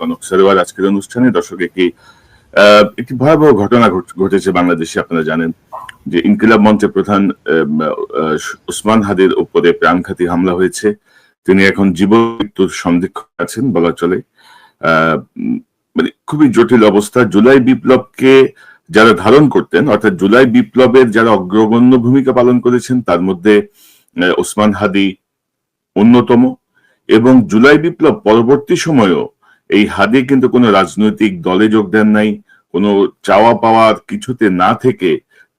কনক সরোয়ার আজকের অনুষ্ঠানে। দর্শক, একটি ভয়াবহ ঘটনা ঘটেছে বাংলাদেশে। আপনারা জানেন যে ইনকিলাব মঞ্চের প্রধান ওসমান হাদির উপরে প্রাণঘাতী হামলা হয়েছে। তিনি এখন জীবন মৃত্যুর সন্দিক্ষণ আছেন বলা চলে। মানে খুবই জটিল অবস্থা। জুলাই বিপ্লবকে যারা ধারণ করতেন, অর্থাৎ জুলাই বিপ্লবের যারা অগ্রগণ্য ভূমিকা পালন করেছেন, তার মধ্যে ওসমান হাদি অন্যতম। এবং জুলাই বিপ্লব পরবর্তী সময়েও এই হাদি কিন্তু কোনো রাজনৈতিক দলে যোগ দেন নাই, কোনো চাওয়া পাওয়ার কিছুতে না থেকে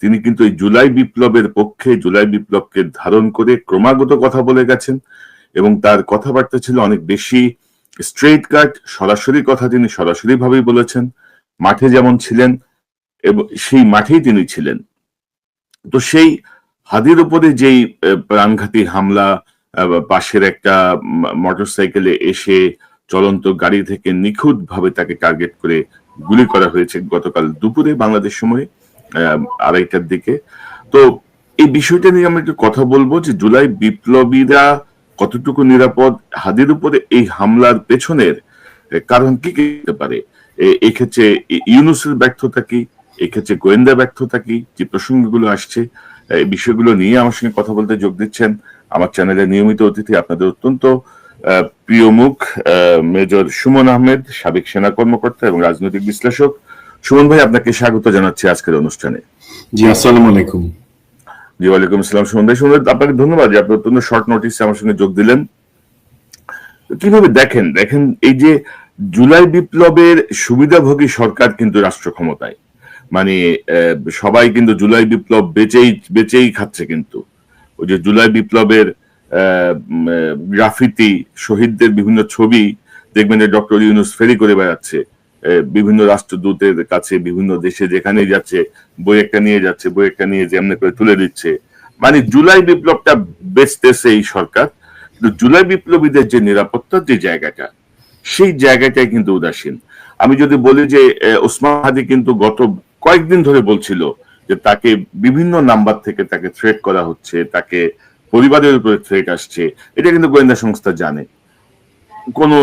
তিনি কিন্তু এই জুলাই বিপ্লবের পক্ষে, জুলাই বিপ্লবকে ধারণ করে ক্রমাগত কথা বলে গেছেন। এবং তার কথাবার্তা ছিল অনেক বেশি স্ট্রেট কাট, সরাসরি কথা তিনি সরাসরি ভাবেই বলেছেন। মাঠে যেমন ছিলেন এবং সেই মাঠেই তিনি ছিলেন। তো সেই হাদির উপরে যেই প্রাণঘাতী হামলা, পাশের একটা মোটরসাইকেলে এসে চলন্ত গাড়ি থেকে নিখুঁত ভাবে তাকে টার্গেট করে গুলি করা হয়েছে গতকাল দুপুরে বাংলাদেশ সময়ে 2:30টার দিকে। তো এই বিষয়টা নিয়ে আমরা একটু কথা বলবো যে জুলাই বিপ্লবীরা কতটুকু নিরাপদ, হাদির উপরে এই হামলার পেছনের কারণ কি হতে পারে, এক্ষেত্রে ইউনূসের ব্যর্থতা কি, এক্ষেত্রে গোয়েন্দা ব্যর্থতা কি, যে প্রসঙ্গগুলো আসছে, এই বিষয়গুলো নিয়ে আমার সঙ্গে কথা বলতে যোগ দিচ্ছেন আমার চ্যানেলের নিয়মিত অতিথি, আপনাদের অত্যন্ত প্রিয় মুখ মেজর সুমন আহমেদ, সাবেক সেনা কর্মকর্তা এবং রাজনৈতিক বিশ্লেষক। সুমন ভাই, আপনাকে স্বাগত জানাচ্ছি আজকের অনুষ্ঠানে। জি, আসসালামু আলাইকুম। জি, ওয়ালাইকুম আসসালাম। সুমন ভাই, আপনাকে ধন্যবাদ যে আপনি অত্যন্ত শর্ট নোটিসে আমার সঙ্গে যোগ দিলেন। কিভাবে দেখেন এই যে জুলাই বিপ্লবের সুবিধাভোগী সরকার কিন্তু রাষ্ট্র ক্ষমতায়, মানে সবাই কিন্তু জুলাই বিপ্লব বেচেই খাচ্ছে। কিন্তু ওই যে জুলাই বিপ্লবের গ্রাফিতি, শহীদদের বিভিন্ন ছবি দেখবেন যে ডক্টর ইউনূস ফেরি করে বেড়াচ্ছে বিভিন্ন রাষ্ট্রদূতের কাছে, বিভিন্ন দেশে যেখানেই যাচ্ছে বই একটা নিয়ে যাচ্ছে, বই একটা নিয়ে যেমনি করে তুলে দিচ্ছে। মানে জুলাই বিপ্লবটা বেচতেছে এই সরকার, কিন্তু জুলাই বিপ্লবীদের যে নিরাপত্তার যে জায়গাটা, সেই জায়গাটাই কিন্তু উদাসীন। আমি যদি বলি যে ওসমান হাদি কিন্তু গত কয়েকদিন ধরে বলছিল যে তাকে বিভিন্ন নাম্বার থেকে তাকে থ্রেট করা হচ্ছে, তাকে পরিবারের উপরে থ্রেট আসছে, এটা কিন্তু গোয়েন্দা সংস্থা জানে, কোনো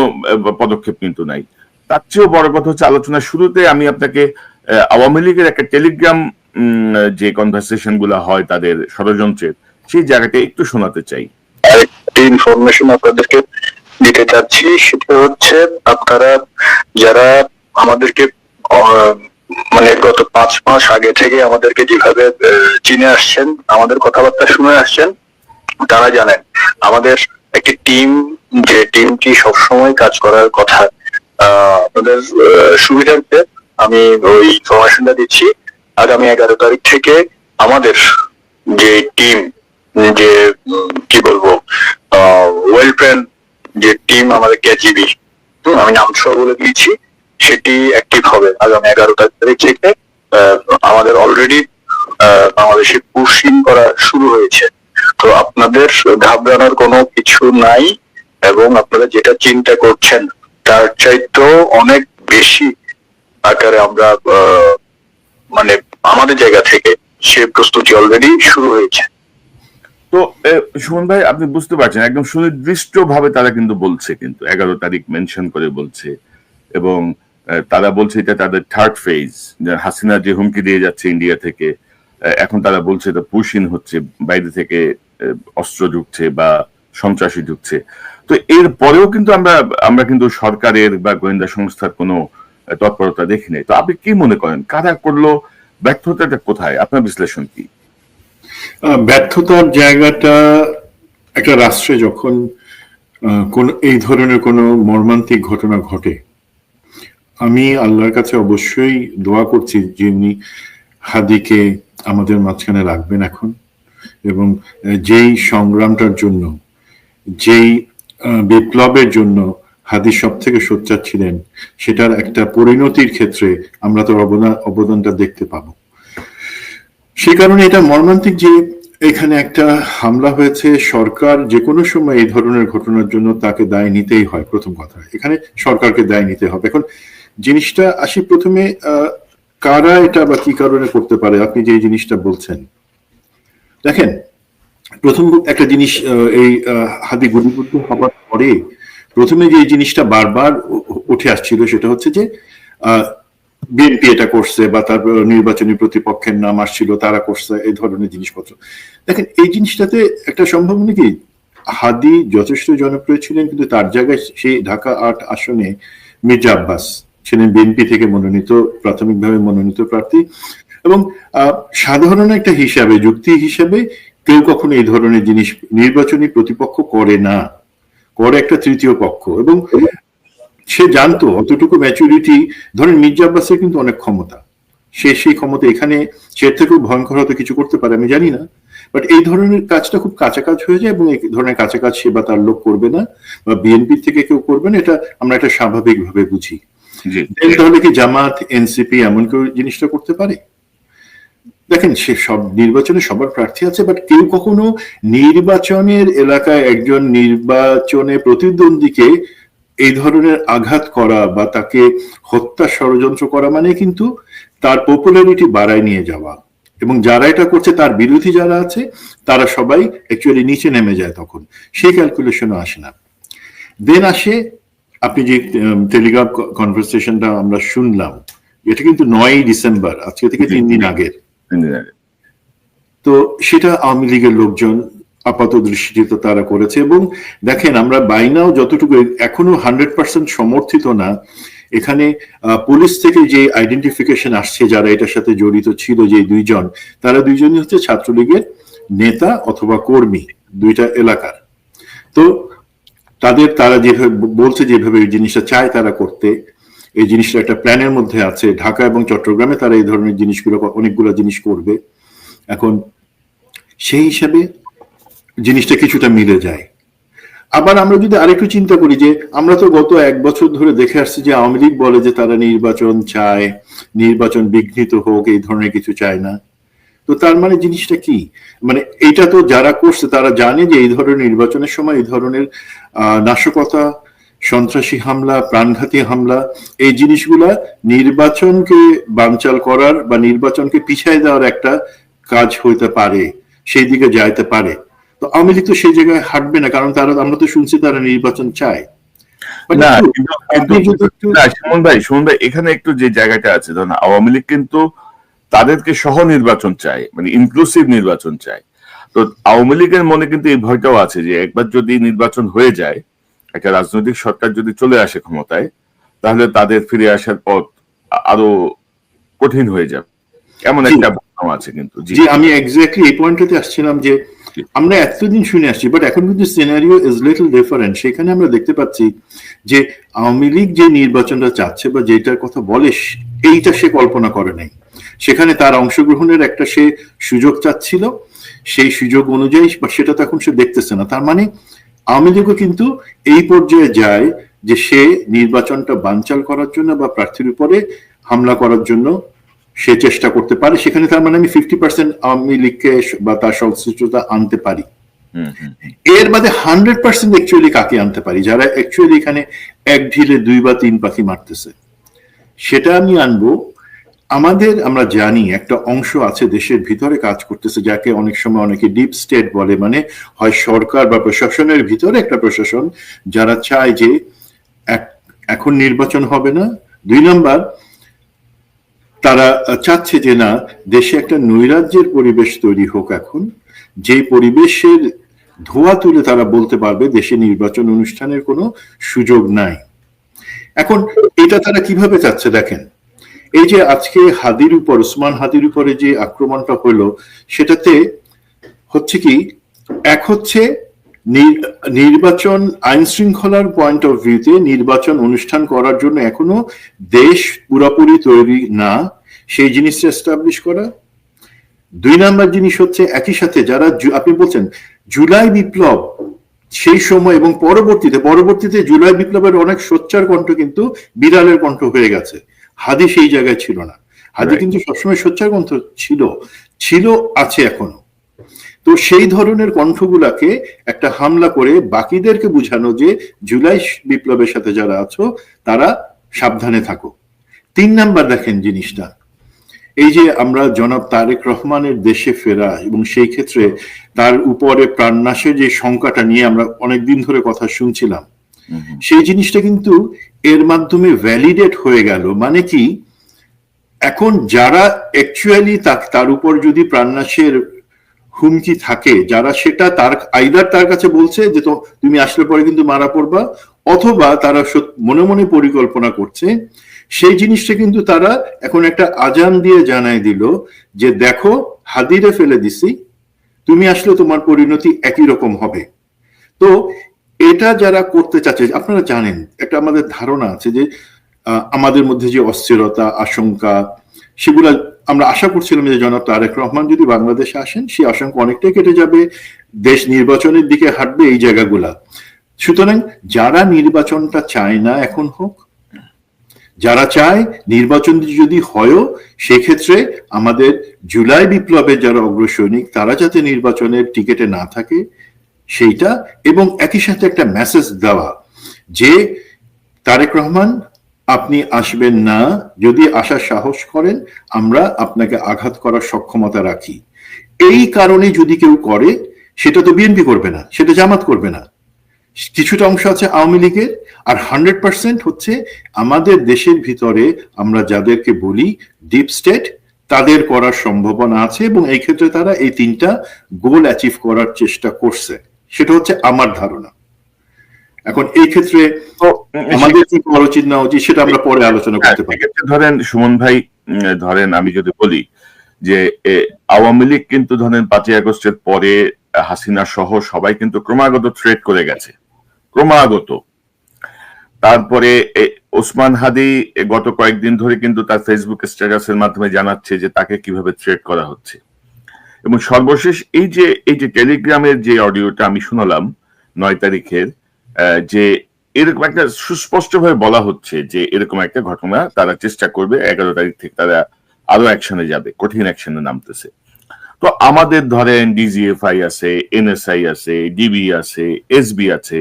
পদক্ষেপ কিন্তু নাই। তার চেয়েও বড় কথা হচ্ছে, আলোচনার শুরুতে আমি আপনাকে আওয়ামী লীগের একটা টেলিগ্রাম যে কনভারসেশন গুলা হয় তাদের ষড়যন্ত্রের, সেই জায়গাটা একটু শোনাতে চাই। আরেকটি ইনফরমেশন আপনাদেরকে দিতে চাচ্ছি, সেটা হচ্ছে আপনারা যারা আমাদেরকে মানে গত 5 মাস আগে থেকে আমাদেরকে যেভাবে চিনে আসছেন, আমাদের কথাবার্তা শুনে আসছেন, তারা জানেন আমাদের একটি টিম, যে টিমটি সবসময় কাজ করার কথা। আপনাদের সুবিধার্থে আমি ওই ইনফরমেশনটা দিচ্ছি। আগামী 11 তারিখ থেকে আমাদের যে টিম, যে কি বলবো, ওয়েল ট্রেন যে টিম আমাদের কেজিবি, আমি নাম সহ বলে দিয়েছি, সেটি অ্যাক্টিভ হবে আগামী 11 তারিখ থেকে। আমাদের অলরেডি বাংলাদেশে পুশিং করা শুরু হয়েছে। তো আপনাদের ঘাবড়ানোর কোনো কিছু নাই, এবং আপনারা যেটা চিন্তা করছেন তার চাইতেও অনেক বেশি আকারে আমরা মানে আমাদের জায়গা থেকে সে প্রস্তুতি অলরেডি শুরু হয়েছে। তো সুমন ভাই, আপনি বুঝতে পারছেন একদম সুনির্দিষ্ট ভাবে তারা কিন্তু বলছে, কিন্তু 11 তারিখ মেনশন করে বলছে, এবং তারা বলছে এটা তাদের থার্ড ফেজ। হাসিনা যে হুমকি দিয়ে যাচ্ছে ইন্ডিয়া থেকে, এখন তারা বলছে এটা পুশিং হচ্ছে, বাইরে থেকে অস্ত্র ঢুকছে বা সন্ত্রাসী ঢুকছে। তো এর পরেও কিন্তু আমরা কিন্তু সরকারের বা গোয়েন্দা সংস্থার কোনো তৎপরতা দেখি নাই। তো আপনি কি মনে করেন, কারা করলো, ব্যর্থতাটা কোথায়, আপনার বিশ্লেষণ কি? ব্যর্থতার জায়গাটা একটা রাষ্ট্রে যখন কোন এই ধরনের কোনো মর্মান্তিক ঘটনা ঘটে, আমি আল্লাহর কাছে অবশ্যই দোয়া করছি যিনি হাদিকে আমাদের মাঝখানে রাখবেন এখন, এবং যেই সংগ্রামটার জন্য, যেই বিপ্লবের জন্য হাদি সব থেকে সোচ্চার ছিলেন, সেটার একটা পরিণতির ক্ষেত্রে আমরা তো অবদানটা দেখতে পাবো। সে কারণে এটা মর্মান্তিক যে এখানে একটা হামলা হয়েছে। সরকার যে কোনো সময় এই ধরনের ঘটনার জন্য তাকে দায় নিতেই হয়। প্রথম কথা, এখানে সরকারকে দায় নিতে হবে। এখন জিনিসটা আসি প্রথমে, কারা এটা বা কি কারণে করতে পারে। আপনি যে জিনিসটা বলছেন, দেখেন, প্রথম একটা জিনিস, এই হাদি গুলিবিদ্ধ হবার পরে প্রথমে যে জিনিসটা বারবার উঠে আসছিল, সেটা হচ্ছে যে বিএনপি এটা করছে বা তার নির্বাচনী প্রতিপক্ষের নাম আসছিল, তারা করছে, এই ধরনের জিনিসপত্র। দেখেন এই জিনিসটাতে একটা সম্ভাবনা কি, হাদি যথেষ্ট জনপ্রিয় ছিলেন, কিন্তু তার জায়গায় সেই ঢাকা ৮ আসনে মির্জা আব্বাস ছিলেন বিএনপি থেকে মনোনীত, প্রাথমিকভাবে মনোনীত প্রার্থী। এবং সাধারণ একটা হিসাবে, যুক্তি হিসাবে, কেউ কখনো এই ধরনের জিনিস নির্বাচনী প্রতিপক্ষ করে না, করে একটা তৃতীয় পক্ষ। এবং সে জানতো অতটুকু ম্যাচুরিটি, ধরেন মির্জা আব্বাসের কিন্তু অনেক ক্ষমতা, সে সেই ক্ষমতা এখানে সে থেকেও ভয়ঙ্কর হয়তো কিছু করতে পারে, আমি জানি না, বাট এই ধরনের কাজটা খুব কাঁচা কাজ হয়ে যায়, এবং এই ধরনের কাঁচা কাজ সে বা তার লোক করবে না, বা বিএনপি থেকে কেউ করবে না, এটা আমরা একটা স্বাভাবিকভাবে বুঝি। তাহলে কি জামাত, এনসিপি এমন কেউ জিনিসটা করতে পারে? দেখেন সে সব নির্বাচনে সবার প্রার্থী আছে, বাট কেউ কখনো নির্বাচনের এলাকায় একজন নির্বাচনে প্রতিদ্বন্দ্বীকে এই ধরনের আঘাত করা বা তাকে হত্যা ষড়যন্ত্র করা মানে কিন্তু তার পপুলারিটি বাড়ায় নিয়ে যাওয়া, এবং যারা এটা করছে তার বিরোধী যারা আছে তারা সবাই অ্যাকচুয়ালি নিচে নেমে যায়, তখন সেই ক্যালকুলেশনও আসে না। দেন আসে আপনি যে টেলিগ্রাফ কনভারসেশনটা আমরা শুনলাম, এটা কিন্তু 9ই ডিসেম্বর, আজকে থেকে 3 দিন আগের। তো সেটা আওয়ামী লীগের লোকজন আপাত দৃষ্টিতে তারা করেছে, এবং দেখেন আমরা বাইনাও যতটুকু এখনো 100% সমর্থিত না, এখানে পুলিশ থেকে যে আইডেন্টিফিকেশন আসছে যারা এটার সাথে জড়িত ছিল, যে দুইজন, তারা দুইজনই হচ্ছে ছাত্রলীগের নেতা অথবা কর্মী, দুইটা এলাকার। তো তারা যেভাবে বলছে, যেভাবে এই জিনিসটা চায় তারা করতে, এই জিনিসটা একটা প্ল্যানের মধ্যে আছে, ঢাকা এবং চট্টগ্রামে তারা এই ধরনের জিনিসগুলো, অনেকগুলো জিনিস করবে। এখন সেই হিসাবে জিনিসটা কিছুটা মিলে যায়। আবার আমরা যদি আরেকটু চিন্তা করি যে আমরা তো গত 1 বছর ধরে দেখে আসছি যে আওয়ামী লীগ বলে যে তারা নির্বাচন চায়, নির্বাচন বিঘ্নিত হোক, এই ধরনের কিছু চায় না। তো তার মানে জিনিসটা কি, মানে এটা তো যারা করছে তারা জানে যে এই ধরনের নির্বাচনের সময় এই ধরনের নাশকতা, সন্ত্রাসী হামলা, প্রাণঘাতী হামলা, এই জিনিসগুলা নির্বাচনকে বানচাল করার বা নির্বাচনকে পিছায় দেওয়ার একটা কাজ হইতে পারে, সেই দিকে যাইতে পারে। তো আওয়ামী লীগ তো সেই জায়গায় হাঁটবে না, কারণ আমরা তো শুনছি তারা নির্বাচন চায়। সুমন ভাই এখানে একটু যে জায়গাটা আছে, ধরুন আওয়ামী লীগ কিন্তু তাদেরকে সহ নির্বাচন চায়, মানে ইনক্লুসিভ নির্বাচন চায়। তো আওয়ামী লীগের মনে কিন্তু এই ভয়টাও আছে যে একবার যদি নির্বাচন হয়ে যায়, একটা রাজনৈতিক সরকার যদি চলে আসে ক্ষমতায়, তাহলে তাদের ফিরে আসার পথ আরো কঠিন হয়ে যাবে, এমন একটা ভাবনা আছে। কিন্তু জি, আমি এক্স্যাক্টলি এই পয়েন্টটাতে আসছিলাম যে আমরা এতদিন শুনে আসছি, বাট এখন কিন্তু সিনারিও ইজ লিটল ডিফারেন্ট। সেখানে আমরা দেখতে পাচ্ছি যে আওয়ামী লীগ যে নির্বাচনটা চাচ্ছে বা যেটার কথা বলে, এইটা সে কল্পনা করে নাই। সেখানে তার অংশগ্রহণের একটা সে সুযোগ চাচ্ছিল, সেই সুযোগ অনুযায়ী বা সেটা তখন সে দেখতেছে না। তার মানে আওয়ামী লীগও কিন্তু এই পর্যায়ে যায় যে সে নির্বাচনটা বানচাল করার জন্য বা প্রার্থীর উপরে হামলা করার জন্য সে চেষ্টা করতে পারে। সেখানে তার মানে আমি 50% আওয়ামী লীগকে বা তার সংশ্লিষ্টতা আনতে পারি। এর বাদে 100% অ্যাকচুয়ালি কাকে আনতে পারি, যারা অ্যাকচুয়ালি এখানে এক ঢিলে 2 বা 3 পাখি মারতেছে, সেটা আমি আনবো। আমরা জানি একটা অংশ আছে দেশের ভিতরে কাজ করতেছে, যাকে অনেক সময় অনেকে ডিপ স্টেট বলে, মানে হয় সরকার বা প্রশাসনের ভিতরে একটা প্রশাসন, যারা চায় যে এখন নির্বাচন হবে না। 2 নাম্বার, তারা চাচ্ছে যে না, দেশে একটা নৈরাজ্যের পরিবেশ তৈরি হোক এখন, যে পরিবেশের ধোয়া তুলে তারা বলতে পারবে দেশে নির্বাচন অনুষ্ঠানের কোনো সুযোগ নাই। এখন এটা তারা কিভাবে চাচ্ছে দেখেন, এই যে আজকে ওসমান হাদির উপরে যে আক্রমণটা হলো, সেটাতে হচ্ছে কি, এক হচ্ছে নির্বাচন আইন শৃঙ্খলার পয়েন্ট অফ ভিউতে নির্বাচন অনুষ্ঠান করার জন্য এখনো দেশ পুরোপুরি তৈরি না, সেই জিনিসটা এস্টাবলিশ করা। 2 নাম্বার জিনিস হচ্ছে একই সাথে যারা আপনি বলছেন জুলাই বিপ্লব, সেই সময় এবং পরবর্তীতে জুলাই বিপ্লবের অনেক সোচ্চার কণ্ঠ কিন্তু বিড়ালের কণ্ঠ হয়ে গেছে। হাদি সেই জায়গায় ছিল না, হাদি কিন্তু সবসময় সোচ্চার কণ্ঠ ছিল, আছে এখনো। তো সেই ধরনের কণ্ঠগুলাকে একটা হামলা করে বাকিদেরকে বুঝানো যে জুলাই বিপ্লবের সাথে যারা আছো তারা সাবধানে থাকো। 3 নাম্বার দেখেন জিনিসটা, এই যে আমরা জনাব তারেক রহমানের দেশে ফেরা এবং সেই ক্ষেত্রে তার উপরে প্রাণনাশের যে শঙ্কাটা নিয়ে আমরা অনেকদিন ধরে কথা শুনছিলাম, সেই জিনিসটা কিন্তু এর মাধ্যমে ভ্যালিডেট হয়ে গেল। মানে কি, এখন যারা অ্যাকচুয়ালি তার উপর যদি প্রাণনাশের হুমকি থাকে, যারা সেটা তার আইদার তার কাছে বলছে যে তো তুমি আসলে পরে কিন্তু মারা পড়বা, অথবা তারা মনে মনে পরিকল্পনা করছে, সেই জিনিসটা কিন্তু তারা এখন একটা আজান দিয়ে জানাই দিল যে দেখো হাদিরে ফেলে দিছি, তুমি আসলে তোমার পরিণতি একই রকম হবে। তো এটা যারা করতে চাচ্ছে, আপনারা জানেন একটা আমাদের ধারণা আছে যে আমাদের মধ্যে যে অস্থিরতা, আশঙ্কা, সেগুলা আমরা আশা করছিলাম যে জনাব তারেক রহমান যদি বাংলাদেশে আসেন সেই আশঙ্কা অনেকটাই কেটে যাবে, দেশ নির্বাচনের দিকে হাঁটবে এই জায়গাগুলা। সুতরাং যারা নির্বাচনটা চায় না এখন হোক, যারা চায় নির্বাচন যদি হয়ও সেক্ষেত্রে আমাদের জুলাই বিপ্লবের যারা অগ্রসৈনিক তারা যাতে নির্বাচনের টিকেটে না থাকে সেইটা, এবং একই সাথে একটা মেসেজ দেওয়া যে তারেক রহমান আপনি আসবেন না, যদি আসার সাহস করেন আমরা আপনাকে আঘাত করার সক্ষমতা রাখি। এই কারণে যদি কেউ করে, সেটা তো বিএনপি করবে না, সেটা জামাত করবে না, কিছুটা অংশ আছে আওয়ামী লীগের, আর 100% হচ্ছে আমাদের দেশের ভিতরে আমরা যাদেরকে বলি ডিপ স্টেট, তাদের করার সম্ভাবনা আছে, এবং এই ক্ষেত্রে তারা এই 3টা গোল অ্যাচিভ করার চেষ্টা করছে, সেটা হচ্ছে আমার ধারণা। এখন এই ক্ষেত্রে আমাদের কি করা উচিত না উচিত সেটা আমরা পরে আলোচনা করতে পারি। ধরেন সুমন ভাই, ধরেন আমি যদি বলি যে আওয়ামী লীগ কিন্তু ধরেন 5ই আগস্টের পরে হাসিনা সহ সবাই কিন্তু ক্রমাগত থ্রেট করে গেছে, ক্রমাগত। তারপরে ওসমান হাদি গত কয়েকদিন ধরে কিন্তু তার ফেসবুক স্ট্যাটাসের মাধ্যমে জানাচ্ছে যে তাকে কিভাবে থ্রেট করা হচ্ছে। এবং সর্বশেষ এই যে টেলিগ্রামের যে অডিওটা আমি শুনলাম 9 তারিখের, যে এরকম একটা সুস্পষ্টভাবে বলা হচ্ছে যে এরকম একটা ঘটনা তারা চেষ্টা করবে, 11 তারিখ থেকে তারা আরো অ্যাকশনে যাবে, কঠিন অ্যাকশনে নামতেছে। তো আমাদের ধরেন ডিজিএফআই আছে, এনএসআই আছে, ডিবি আছে, এসবি আছে,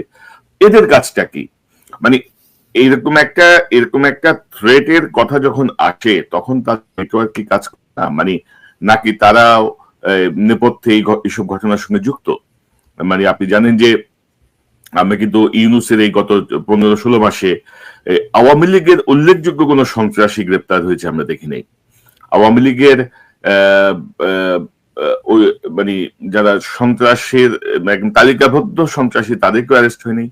এদের কাজটা কি? মানে এরকম একটা থ্রেটের কথা যখন আসে তখন তার নেটওয়ার্ক কি কাজ করে না? মানে নাকি তারা নেপথ্যে এইসব ঘটনার সঙ্গে যুক্ত? মানে আপনি জানেন যে আমরা কিন্তু ইউনূসের এই গত 15-16 মাসে আওয়ামী লীগের উল্লেখযোগ্য কোন সন্ত্রাসী গ্রেপ্তার হয়েছে আমরা দেখি নাই। আওয়ামী লীগের মানে যারা সন্ত্রাসের একদম তালিকাবদ্ধ সন্ত্রাসী তাদেরকেও অ্যারেস্ট হয়নি,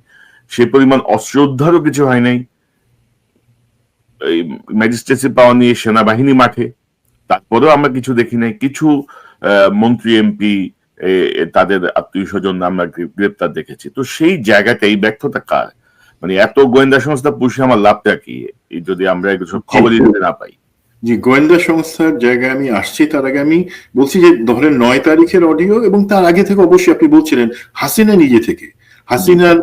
সে পরিমাণ অস্ত্র উদ্ধারও কিছু হয় নাই। এই ম্যাজিস্ট্রেসি পাওয়া নিয়ে সেনাবাহিনী মাঠে, তারপরেও আমরা কিছু দেখি নাই। কিছু মন্ত্রী এমপি তাদের আত্মীয় স্বজন আমরা গ্রেপ্তার দেখেছি। তো সেই জায়গাটা এই ব্যর্থতা কার? মানে এত গোয়েন্দা সংস্থা পুষে আমার লাভটা কি যদি আমরা খবরই দিতে না পাই? জি, গোয়েন্দা সংস্থার জায়গায় আমি আসছি, তার আগে আমি বলছি যে ধরেন 9 তারিখের অডিও এবং তার আগে থেকে অবশ্যই আপনি বলছিলেন হাসিনা নিজে থেকে, হাসিনার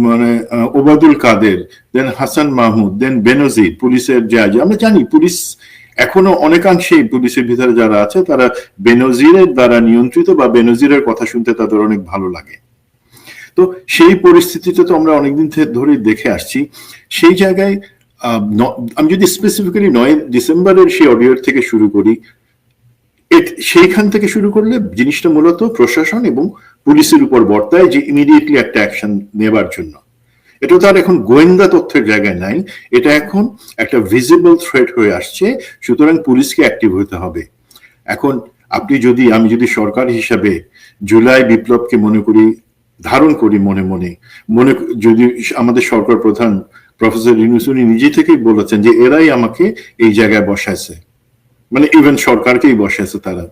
মানে ওবায়দুল কাদের, দেন হাসান মাহমুদ, দেন বেনজির, পুলিশের যে আমরা জানি পুলিশ এখনো অনেকাংশে পুলিশের ভিতরে যারা আছে তারা বেনজিরের দ্বারা নিয়ন্ত্রিত, বা বেনজিরের কথা শুনতে তাদের অনেক ভালো লাগে। তো সেই পরিস্থিতিটা তো আমরা অনেকদিন ধরে দেখে আসছি। সেই জায়গায় আমি যদি স্পেসিফিক্যালি 9 ডিসেম্বরের সেই অডিও থেকে শুরু করি, সেইখান থেকে শুরু করলে জিনিসটা মূলত প্রশাসন এবং পুলিশের উপর বর্তায় যে ইমিডিয়েটলি একটা অ্যাকশন নেবার জন্য। এটা তো আর এখন গোয়েন্দা তথ্যের জায়গায় নাই, এটা এখন একটা ভিজিবল থ্রেট হয়ে আসছে, সুতরাং পুলিশকে অ্যাক্টিভ হতে হবে। এখন আমি যদি সরকার হিসাবে জুলাই বিপ্লবকে মনে করি, ধারণ করি মনে যদি আমাদের সরকার প্রধান প্রফেসর ইউনূস উনি নিজে থেকেই বলেছেন যে এরাই আমাকে এই জায়গায় বসাইছে, মানে ইভেন সরকারকেই বসাইছে তারা,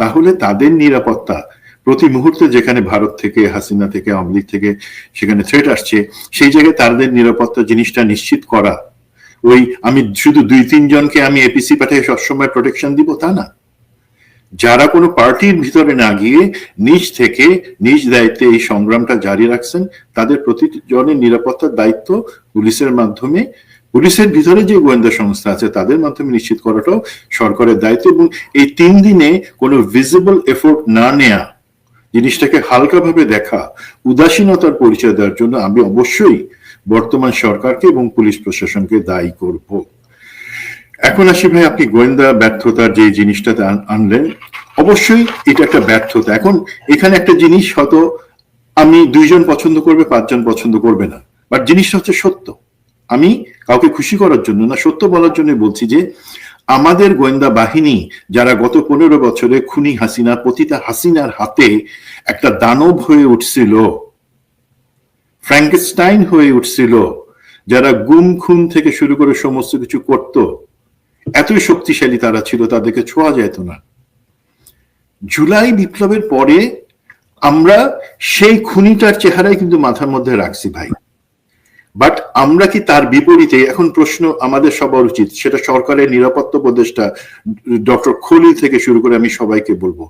তাহলে তাদের নিরাপত্তা প্রতি মুহূর্তে যেখানে ভারত থেকে, হাসিনা থেকে, আওয়ামী লীগ থেকে সেখানে থ্রেট আসছে, সেই জায়গায় তাদের নিরাপত্তা জিনিসটা নিশ্চিত করা, ওই আমি শুধু 2-3 জনকে আমি এপিসি পাঠিয়ে সবসময় প্রোটেকশন দিব তা না। যারা কোনো পার্টির ভিতরে না গিয়ে নিজ দায়িত্বে এই সংগ্রামটা জারি রাখছেন, তাদের প্রতিজনের নিরাপত্তার দায়িত্ব পুলিশের মাধ্যমে, পুলিশের ভিতরে যে গোয়েন্দা সংস্থা আছে তাদের মাধ্যমে নিশ্চিত করাটাও সরকারের দায়িত্ব। এবং এই 3 দিনে কোনো ভিজিবল এফোর্ট না নেয়া, জিনিসটাকে হালকাভাবে দেখা, উদাসীনতার পরিচয় দেওয়ার জন্য আমি অবশ্যই বর্তমান সরকারকে এবং পুলিশ প্রশাসনকে দায়ী করব। এখন আসি ভাই, আপনি গোয়েন্দা ব্যর্থতার যে জিনিসটাতে আনলেন, অবশ্যই এটা একটা ব্যর্থতা। এখন এখানে একটা জিনিস হয়তো আমি 2 জন পছন্দ করবে, 5 জন পছন্দ করবে না, বাট জিনিসটা হচ্ছে সত্য। আমি কাউকে খুশি করার জন্য না, সত্য বলার জন্য বলছি যে আমাদের গোয়েন্দা বাহিনী যারা গত 15 বছরে খুনি হাসিনা, পতিতা হাসিনার হাতে একটা দানব হয়ে উঠছিল, ফ্র্যাঙ্কেনস্টাইন হয়ে উঠছিল, যারা গুম খুন থেকে শুরু করে সমস্ত কিছু করত, এতই শক্তিশালী তারা ছিল, তাদেরকে ছোঁয়া যেত না। জুলাই বিপ্লবের পরে আমরা সেই খুনিটার চেহারাই কিন্তু মাথার মধ্যে রাখছি ভাই। বাট আমরা কি তার বিপরীতে, এখন প্রশ্ন আমাদের সবার উচিত, সেটা সরকারের নিরাপত্তা উপদেষ্টা ডক্টর খলিল থেকে শুরু করে আমি সবাইকে বলবো,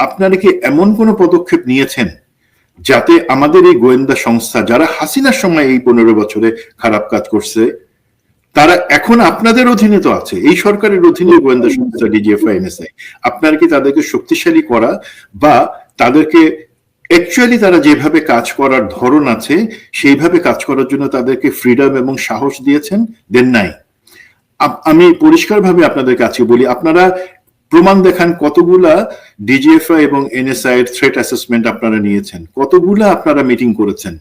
আপনারা কি এমন কোন পদক্ষেপ নিয়েছেন যাতে আমাদের এই গোয়েন্দা সংস্থা যারা হাসিনার সময় এই 15 বছরে খারাপ কাজ করছে, তারা এখন আপনাদের অধীনে তো আছে, এই সরকারের অধীনে গোয়েন্দা সংস্থা ডিজিএফআই, এনএসআই, আপনারা কি তাদেরকে শক্তিশালী করা বা তাদেরকে অ্যাকচুয়ালি তারা যেভাবে কাজ করার ধরন আছে সেইভাবে কাজ করার জন্য তাদেরকে ফ্রিডম এবং সাহস দিয়েছেন, দেন নাই? আমি পরিষ্কারভাবে আপনাদের কাছে বলি, আপনারা প্রমাণ দেখান কতগুলা ডিজিএফআই এবং এনএসআই এর থ্রেট অ্যাসেসমেন্ট আপনারা নিয়েছেন, কতগুলা আপনারা মিটিং করেছেন,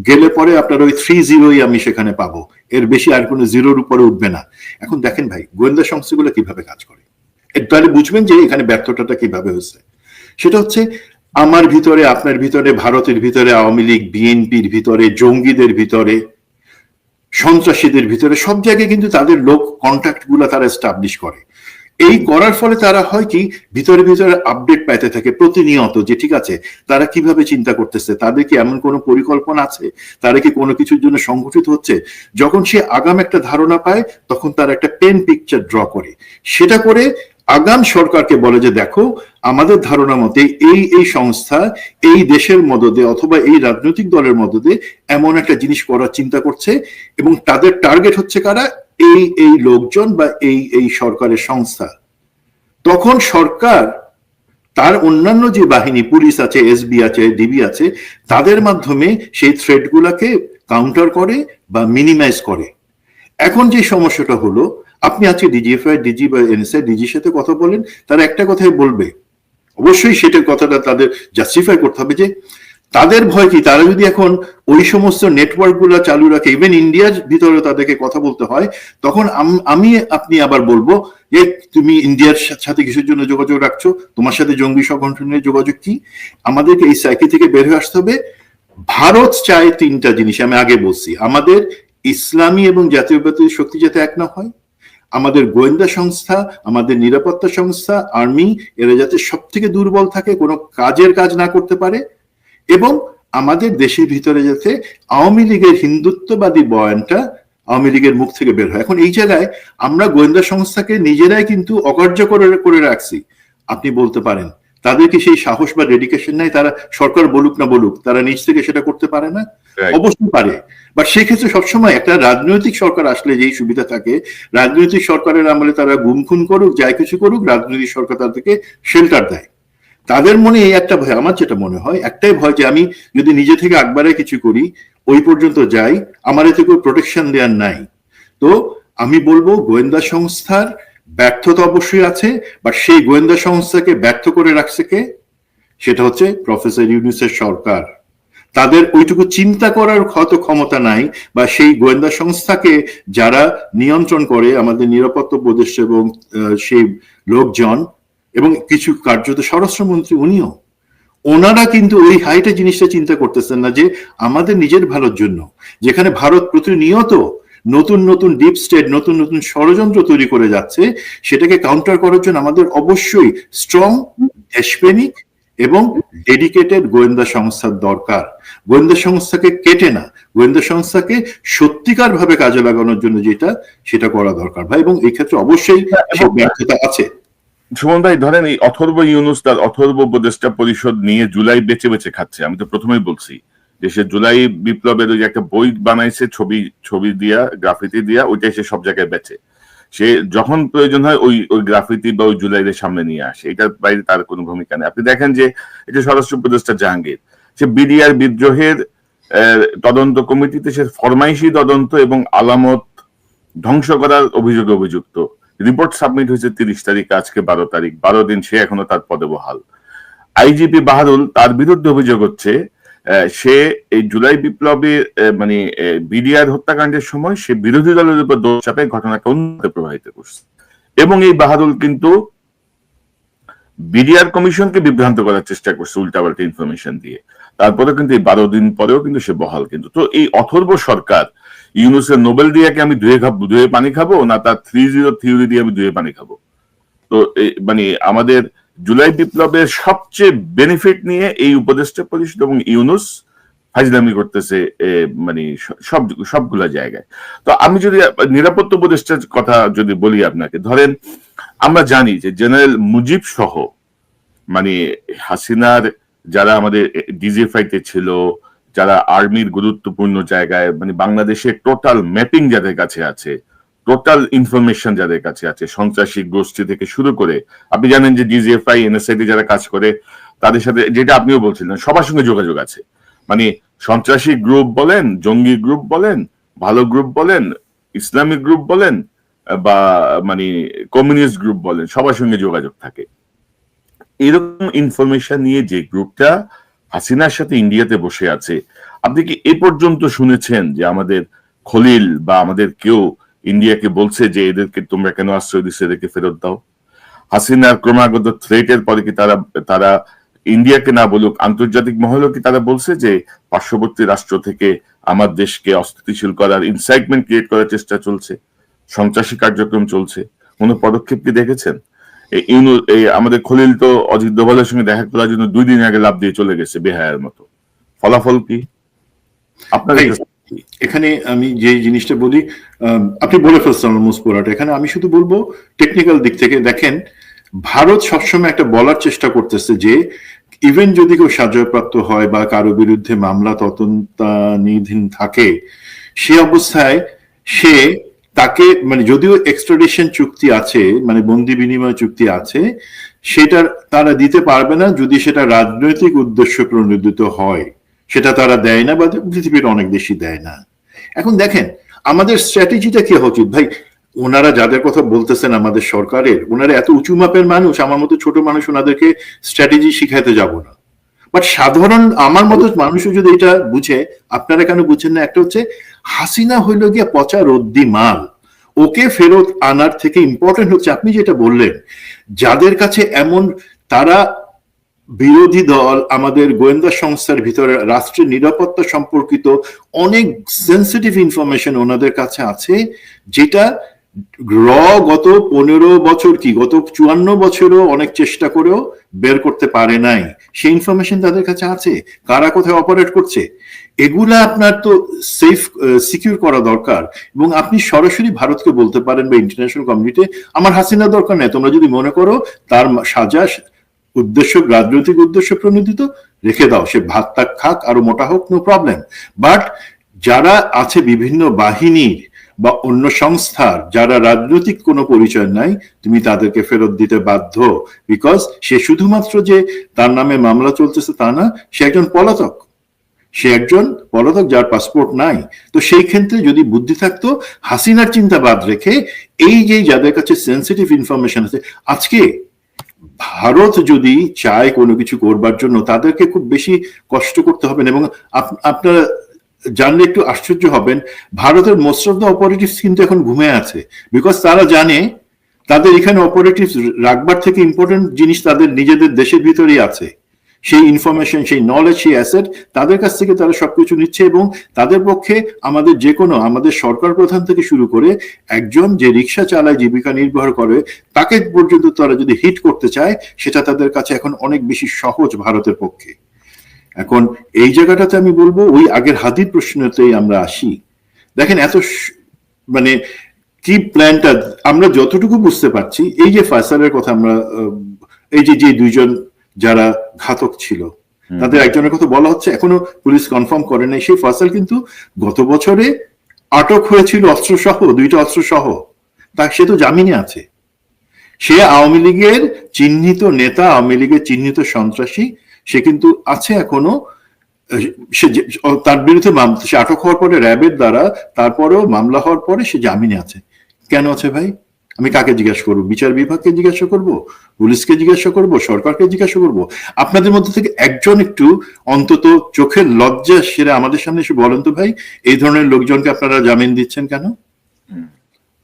গেলে পরে আপনার ওই 3-0 আমি সেখানে পাবো, এর বেশি আর কোনো জিরোর উপরে উঠবে না। এখন দেখেন ভাই, গোয়েন্দা সংস্থাগুলো কিভাবে কাজ করে, তাহলে বুঝবেন যে এখানে ব্যর্থতাটা কিভাবে হয়েছে। সেটা হচ্ছে আমার ভিতরে, আপনার ভিতরে, ভারতের ভিতরে, আওয়ামী লীগ, বিএনপির ভিতরে, জঙ্গিদের ভিতরে, সন্ত্রাসীদের ভিতরে, সব জায়গায় কিন্তু তাদের লোক কন্ট্যাক্ট গুলা তারা এস্টাবলিশ করে। এই করার ফলে তারা হয় কি, ভিতরে ভিতরে আপডেট পাইতে থাকে প্রতিনিয়ত, যে ঠিক আছে তারা কিভাবে চিন্তা করতেছে, তাদের কি এমন কোনো পরিকল্পনা আছে, তারা কি কোনো কিছুর জন্য সংগঠিত হচ্ছে। যখন সে আগাম একটা ধারণা পায় তখন তারা একটা পেন পিকচার ড্র করে, সেটা করে আগাম সরকারকে বলে যে দেখো আমাদের ধারণা মতে এই এই সংস্থা এই দেশের মদদে অথবা এই রাজনৈতিক দলের মদদে এমন একটা জিনিস করার চিন্তা করছে, এবং তাদের টার্গেট হচ্ছে কারা, এই এই লোকজন বা এই এই সরকারের সংস্থা। তখন সরকার তার অন্যান্য যে বাহিনী, পুলিশ আছে, এসবি আছে, ডিবি আছে, তাদের মাধ্যমে সেই থ্রেট গুলাকে কাউন্টার করে বা মিনিমাইজ করে। এখন যে সমস্যাটা হলো, আপনি আজকে ডিজিএফআই, ডিজি বা এনএসআই, ডিজির সাথে কথা বলেন, তারা একটা কথাই বলবে, অবশ্যই সেটার কথাটা তাদের জাস্টিফাই করতে হবে, যে তাদের ভয় কি, তারা যদি এখন ওই সমস্ত নেটওয়ার্ক গুলা চালু রাখে, ইভেন ইন্ডিয়ার ভিতরে তাদেরকে কথা বলতে হয়, তখন আমি আপনি আবার বলবো যে তুমি ইন্ডিয়ার সাথে কিসের জন্য যোগাযোগ রাখছো, তোমার সাথে জঙ্গি সংগঠনের যোগাযোগ কি। আমাদেরকে এই সাইকি থেকে বের হয়ে আসতে হবে। ভারত চায় 3টা জিনিস, আমি আগে বলছি, আমাদের ইসলামী এবং জাতীয়তাবাদী শক্তি যাতে এক না হয়, আমাদের গোয়েন্দা সংস্থা, আমাদের নিরাপত্তা সংস্থা, আর্মি, এরা যাতে সব থেকে দুর্বল থাকে, কোনো কাজের কাজ না করতে পারে, এবং আমাদের দেশের ভিতরে যাতে আওয়ামী লীগের হিন্দুত্ববাদী বয়ানটা আওয়ামী লীগের মুখ থেকে বের হয়। এখন এই জায়গায় আমরা গোয়েন্দা সংস্থাকে নিজেরাই কিন্তু অকার্য করে রাখছি। আপনি বলতে পারেন তাদের কি সেই সাহস বা ডেডিকেশন নাই, তারা সরকার বলুক না বলুক তারা নিজ থেকে সেটা করতে পারে না? অবশ্যই পারে, বাট সেক্ষেত্রে সবসময় একটা রাজনৈতিক সরকার আসলে যেই সুবিধা থাকে, রাজনৈতিক সরকারের আমলে তারা গুম খুন করুক, যাই কিছু করুক, রাজনৈতিক সরকার তাদেরকে শেল্টার দেয়। তাদের মনে এই একটা ভয়, আমার যেটা মনে হয় একটাই ভয়, যে আমি যদি নিজে থেকে একবারে কিছু করি, ওই পর্যন্ত যাই, আমার এতে কোনো প্রোটেকশন দেওয়ার নাই। তো আমি বলবো গোয়েন্দা সংস্থার ব্যর্থতা অবশ্যই আছে, বাট সেই গোয়েন্দা সংস্থাকে ব্যর্থ করে রাখছে কে? সেটা হচ্ছে প্রফেসর ইউনূসের সরকার। তাদের ওইটুকু চিন্তা করার হয়তো ক্ষমতা নাই, বা সেই গোয়েন্দা সংস্থাকে যারা নিয়ন্ত্রণ করে, আমাদের নিরাপত্তা উপদেষ্টা এবং সেই লোকজন, এবং কিছু কার্যত স্বরাষ্ট্রমন্ত্রী উনিও, ওনারা কিন্তু ওই হাইটে জিনিসটা চিন্তা করতেছেন না, যে আমাদের নিজের ভালোর জন্য, যেখানে ভারত প্রতিনিয়ত নতুন নতুন ডিপ স্টেট, নতুন নতুন ষড়যন্ত্র তৈরি করে যাচ্ছে, সেটাকে কাউন্টার করার জন্য আমাদের অবশ্যই স্ট্রং, দেশপ্রেমিক এবং ডেডিকেটেড গোয়েন্দা সংস্থার দরকার। গোয়েন্দা সংস্থাকে কেটে না, গোয়েন্দা সংস্থাকে সত্যিকার ভাবে কাজে লাগানোর জন্য যেটা, সেটা করা দরকার ভাই, এবং এই ক্ষেত্রে অবশ্যই ব্যর্থতা আছে। সুমন ভাই, ধরেন এই অথর্ব ইউনূস তার অথর্ব উপদেষ্টা পরিষদ নিয়ে জুলাই বেঁচে বেঁচে খাচ্ছে। আমি তো প্রথমেই বলছি যে সে জুলাই বিপ্লবের ওই যে একটা বই বানাইছে, ছবি দিয়া, গ্রাফিতি দিয়া, ওইটাই সে সব জায়গায় বেচে। সে যখন প্রয়োজন হয় ওই গ্রাফিতি বা ওই জুলাইয়ের সামনে নিয়ে আসে, এটার বাইরে তার কোনো ভূমিকা নেই। আপনি দেখেন যে এটা স্বরাষ্ট্র উপদেষ্টা জাহাঙ্গীর, সে বিডিআর বিদ্রোহের তদন্ত কমিটিতে সে ফরমাইশি তদন্ত এবং আলামত ধ্বংস করার অভিযোগে অভিযুক্ত। রিপোর্ট সাবমিট হয়েছে 30 তারিখ, আজকে 12 তারিখ, 12 দিন সে এখনো তার পদে বহাল। আইজিপি বাহারুল, তার বিরুদ্ধে অভিযোগ হচ্ছে সে এই জুলাই বিপ্লবে মানে বিডিআর হত্যাকাণ্ডের সময় সে বিরোধী দলের উপর দোষ চাপে ঘটনাকে অন্যত্র প্রভাবিত করছে, এবং এই বাহাদুর কিন্তু বিডিআর কমিশনকে বিভ্রান্ত করার চেষ্টা করছে উল্টাপাল্টা ইনফরমেশন দিয়ে। তারপরে কিন্তু এই 12 দিন পরেও কিন্তু সে বহাল। কিন্তু তো এই অথর্ব সরকার ইউনুসের নোবেল দিয়াকে আমি ধুয়ে পানি খাবো, না তার 3-0 থিওরি দিয়ে আমি ধুয়ে পানি খাবো? তো মানে আমাদের জুলাই বিপ্লবের সবচেয়ে বেনিফিট নিয়ে এই উপদেষ্টা পরিষদ এবং ইউনুস ফাজলামি করতেছে মানে সবগুলা জায়গায়। তো আমি যদি নিরাপত্তা উপদেষ্টার কথা যদি বলি আপনাকে, ধরেন আমরা জানি যে জেনারেল মুজিব সহ মানে হাসিনার যারা আমাদের ডিজিএফআইতে ছিল, যারা আর্মির গুরুত্বপূর্ণ জায়গায়, মানে বাংলাদেশের টোটাল ম্যাপিং যাদের কাছে আছে, টোটাল ইনফরমেশন যাদের কাছে আছে, সন্ত্রাসী গোষ্ঠী থেকে শুরু করে, আপনি জানেন যে ডিজিএফআই এনএসআইতে যারা কাজ করে তাদের সাথে, যেটা আপনিও বলছিলেন, সবার সঙ্গে যোগাযোগ আছে। মানে সন্ত্রাসী গ্রুপ বলেন, জঙ্গি গ্রুপ বলেন, ভালো গ্রুপ বলেন, ইসলামিক গ্রুপ বলেন, বা মানে কমিউনিস্ট গ্রুপ বলেন, সবার সঙ্গে যোগাযোগ থাকে। এরকম ইনফরমেশন নিয়ে যে গ্রুপটা হাসিনার সাথে ইন্ডিয়াতে বসে আছে, আপনি কি এ পর্যন্ত শুনেছেন যে আমাদের খলিল বা আমাদের কেউ ইন্ডিয়াকে বলছে যে এদেরকে তোমরা কেন আশ্রয় দিচ্ছ, এদেরকে ফেরত দাও? হাসিনার ক্রমাগত থ্রেটের পরে কি তারা ইন্ডিয়াকে না বলুক, আন্তর্জাতিক মহলেও কি তারা বলছে যে পার্শ্ববর্তী রাষ্ট্র থেকে আমার দেশকে অস্থিতিশীল করার, ইনসাইটমেন্ট ক্রিয়েট করার চেষ্টা চলছে, সন্ত্রাসী কার্যক্রম চলছে? কোন পদক্ষেপ কি দেখেছেন? আমাদের খলিল তো অজিত দোভালের সঙ্গে দেখা করার জন্য 2 দিন আগে লাভ দিয়ে চলে গেছে বেহায়ার মতো। ফলাফল কি আপনার? এখানে আমি যে জিনিসটা বলি, আপনি বলে ফেলছেন অলমোস্ট পুরোটা। এখানে আমি শুধু বলবো টেকনিক্যাল দিক থেকে দেখেন, ভারত সবসময় একটা বলার চেষ্টা করতেছে যে ইভেন যদি কেউ সাজাপ্রাপ্ত হয় বা কারো বিরুদ্ধে মামলা তদন্তাধীন থাকে, সে অবস্থায় সে তাকে মানে যদিও এক্সট্রাডিশন চুক্তি আছে, মানে বন্দি বিনিময় চুক্তি আছে, সেটা তারা দিতে পারবে না যদি সেটা রাজনৈতিক উদ্দেশ্য প্রণোদিত হয়। সেটা তারা দেয় না, বা পৃথিবীর অনেক দেশই দেয় না। এখন দেখেন আমাদের স্ট্র্যাটেজিটা কি হওয়া উচিত ভাই? ওনারা যাদের কথা বলতেছেন আমাদের সরকারের, ওনারা এত উঁচু মাপের মানুষ, আমার মতো ছোট মানুষ ওনাদেরকে স্ট্র্যাটেজি শিখাইতে যাব না। বাট সাধারণ আমার মতো মানুষও যদি এটা বুঝে, আপনারা কেন বুঝছেন না? একটা হচ্ছে হাসিনা হইল গিয়া পচা রদ্দি মাল, ওকে ফেরত আনার থেকে ইম্পর্টেন্ট হচ্ছে আপনি যেটা বললেন, যাদের কাছে এমন তারা বিরোধী দল, আমাদের গোয়েন্দা সংস্থার ভিতরে রাষ্ট্রের নিরাপত্তা সম্পর্কিত অনেক সেন্সিটিভ ইনফরমেশন ওনাদের কাছে আছে, যেটা গত 15 বছর কি গত 54 বছরও অনেক চেষ্টা করেও বের করতে পারে নাই। সেই ইনফরমেশন তাদের কাছে আছে, কারা কোথায় অপারেট করছে। এগুলা আপনার তো সেফ সিকিউর করা দরকার। এবং আপনি সরাসরি ভারতকে বলতে পারেন বা ইন্টারন্যাশনাল কমিউনিটি, আমার হাসিনা দরকার নেই, তোমরা যদি মনে করো তার সাজা উদ্দেশ্য রাজনৈতিক উদ্দেশ্য প্রণোদিত, রেখে দাও, সে ভাত তাক খাক, আরো মোটা হোক, নো প্রবলেম। বাট যারা আছে বিভিন্ন বাহিনীর বা অন্য সংস্থার, যারা রাজনৈতিক কোনো পরিচয় নাই, তুমি তাদেরকে ফেরত দিতে বাধ্য। বিকজ সে শুধুমাত্র যে তার নামে মামলা চলতেছে তা না, সে একজন পলাতক, যার পাসপোর্ট নাই। তো সেই ক্ষেত্রে যদি বুদ্ধি থাকতো, হাসিনার চিন্তা বাদ রেখে এই যে যাদের কাছে সেন্সিটিভ ইনফরমেশন আছে, আজকে ভারত যদি চায় কোনো কিছু করবার জন্য, তাদেরকে খুব বেশি কষ্ট করতে হবে না। এবং আপনারা জানলে একটু আশ্চর্য হবেন, ভারতের মোস্ট অফ দ্য অপারেটিভস কিন্তু এখন ঘুমিয়ে আছে। বিকজ তারা জানে তাদের এখানে অপারেটিভস রাখবার থেকে ইম্পর্টেন্ট জিনিস তাদের নিজেদের দেশের ভিতরেই আছে। সেই ইনফরমেশন, সেই নলেজ, সেই অ্যাসেট তাদের কাছ থেকে তারা সবকিছু নিচ্ছে। এবং তাদের পক্ষে আমাদের যে কোনো, আমাদের সরকার প্রধান থেকে শুরু করে একজন যে রিক্সা চালায়, জীবিকা নির্বাহ করে, তাকে পর্যন্ত তারা যদি হিট করতে চায়, সেটা তাদের কাছে এখন অনেক বেশি সহজ ভারতের পক্ষে। এখন এই জায়গাটাতে আমি বলবো, ওই আগের হাদির প্রশ্নতেই আমরা আসি। দেখেন এত মানে কি প্ল্যানটা আমরা যতটুকু বুঝতে পারছি, এই যে ফয়সালের কথা আমরা, এই যে 2জন যারা ঘাতক ছিল, তাদের একজনের কথা বলা হচ্ছে, এখনো পুলিশ কনফার্ম করে নাই। সেই ফয়সাল কিন্তু গত বছরে আটক হয়েছিল অস্ত্র সহ, 2টা অস্ত্র সহ। তা সে তো জামিনে আছে। সে আওয়ামী লীগের চিহ্নিত নেতা, আওয়ামী লীগের চিহ্নিত সন্ত্রাসী, সে কিন্তু আছে এখনো। সে তার বিরুদ্ধে সে আটক হওয়ার পরে র্যাবের দ্বারা, তারপরেও মামলা হওয়ার পরে সে জামিনে আছে। কেন আছে ভাই? আমি কাকে জিজ্ঞাসা করবো? বিচার বিভাগকে জিজ্ঞাসা করব, পুলিশকে জিজ্ঞাসা করব, সরকারকে জিজ্ঞাসা করব? আপনাদের মধ্যে থেকে একজন একটু অন্তত চোখের লজ্জা সেরে আমাদের সামনে এসে বলেন তো ভাই, এই ধরনের লোকজনকে আপনারা জামিন দিচ্ছেন কেন?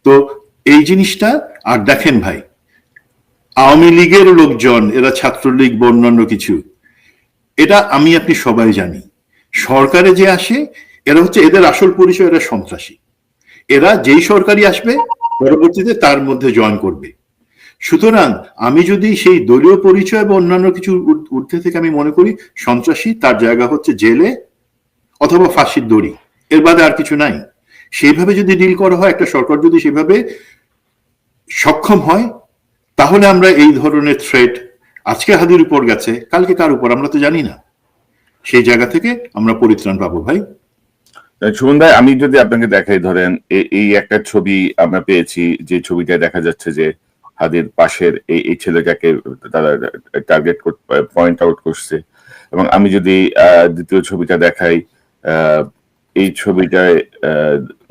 তো এই জিনিসটা। আর দেখেন ভাই, আওয়ামী লীগের লোকজন, এরা ছাত্রলীগ বা অন্যান্য কিছু, এটা আমি আপনি সবাই জানি। সরকারে যে আসে এরা হচ্ছে, এদের আসল পরিচয় এরা সন্ত্রাসী। এরা যেই সরকারি আসবে পরবর্তীতে তার মধ্যে জয়েন করবে। সুতরাং আমি যদি সেই দলীয় পরিচয় বা অন্যান্য কিছু ঊর্ধ্বে থেকে আমি মনে করি সন্ত্রাসী, তার জায়গা হচ্ছে জেলে অথবা ফাঁসির দড়ি, এর বাদে আর কিছু নাই। সেইভাবে যদি ডিল করা হয়, একটা সরকার যদি সেভাবে সক্ষম হয়, তাহলে আমরা এই ধরনের থ্রেট, আজকে হাদির উপর গেছে, কালকে কার উপর আমরা তো জানি না, সেই জায়গা থেকে আমরা পরিত্রাণ পাবো ভাই। সুমন ভাই, আমি যদি আপনাকে দেখাই, ধরেন এই একটা ছবি আমরা পেয়েছি, যে ছবিটা দেখা যাচ্ছে যে হাদির পাশের এই ছেলেটাকে তারা টার্গেট পয়েন্ট আউট করছে, এবং আমি যদি দ্বিতীয় ছবিটা দেখাই, এই ছবিটায়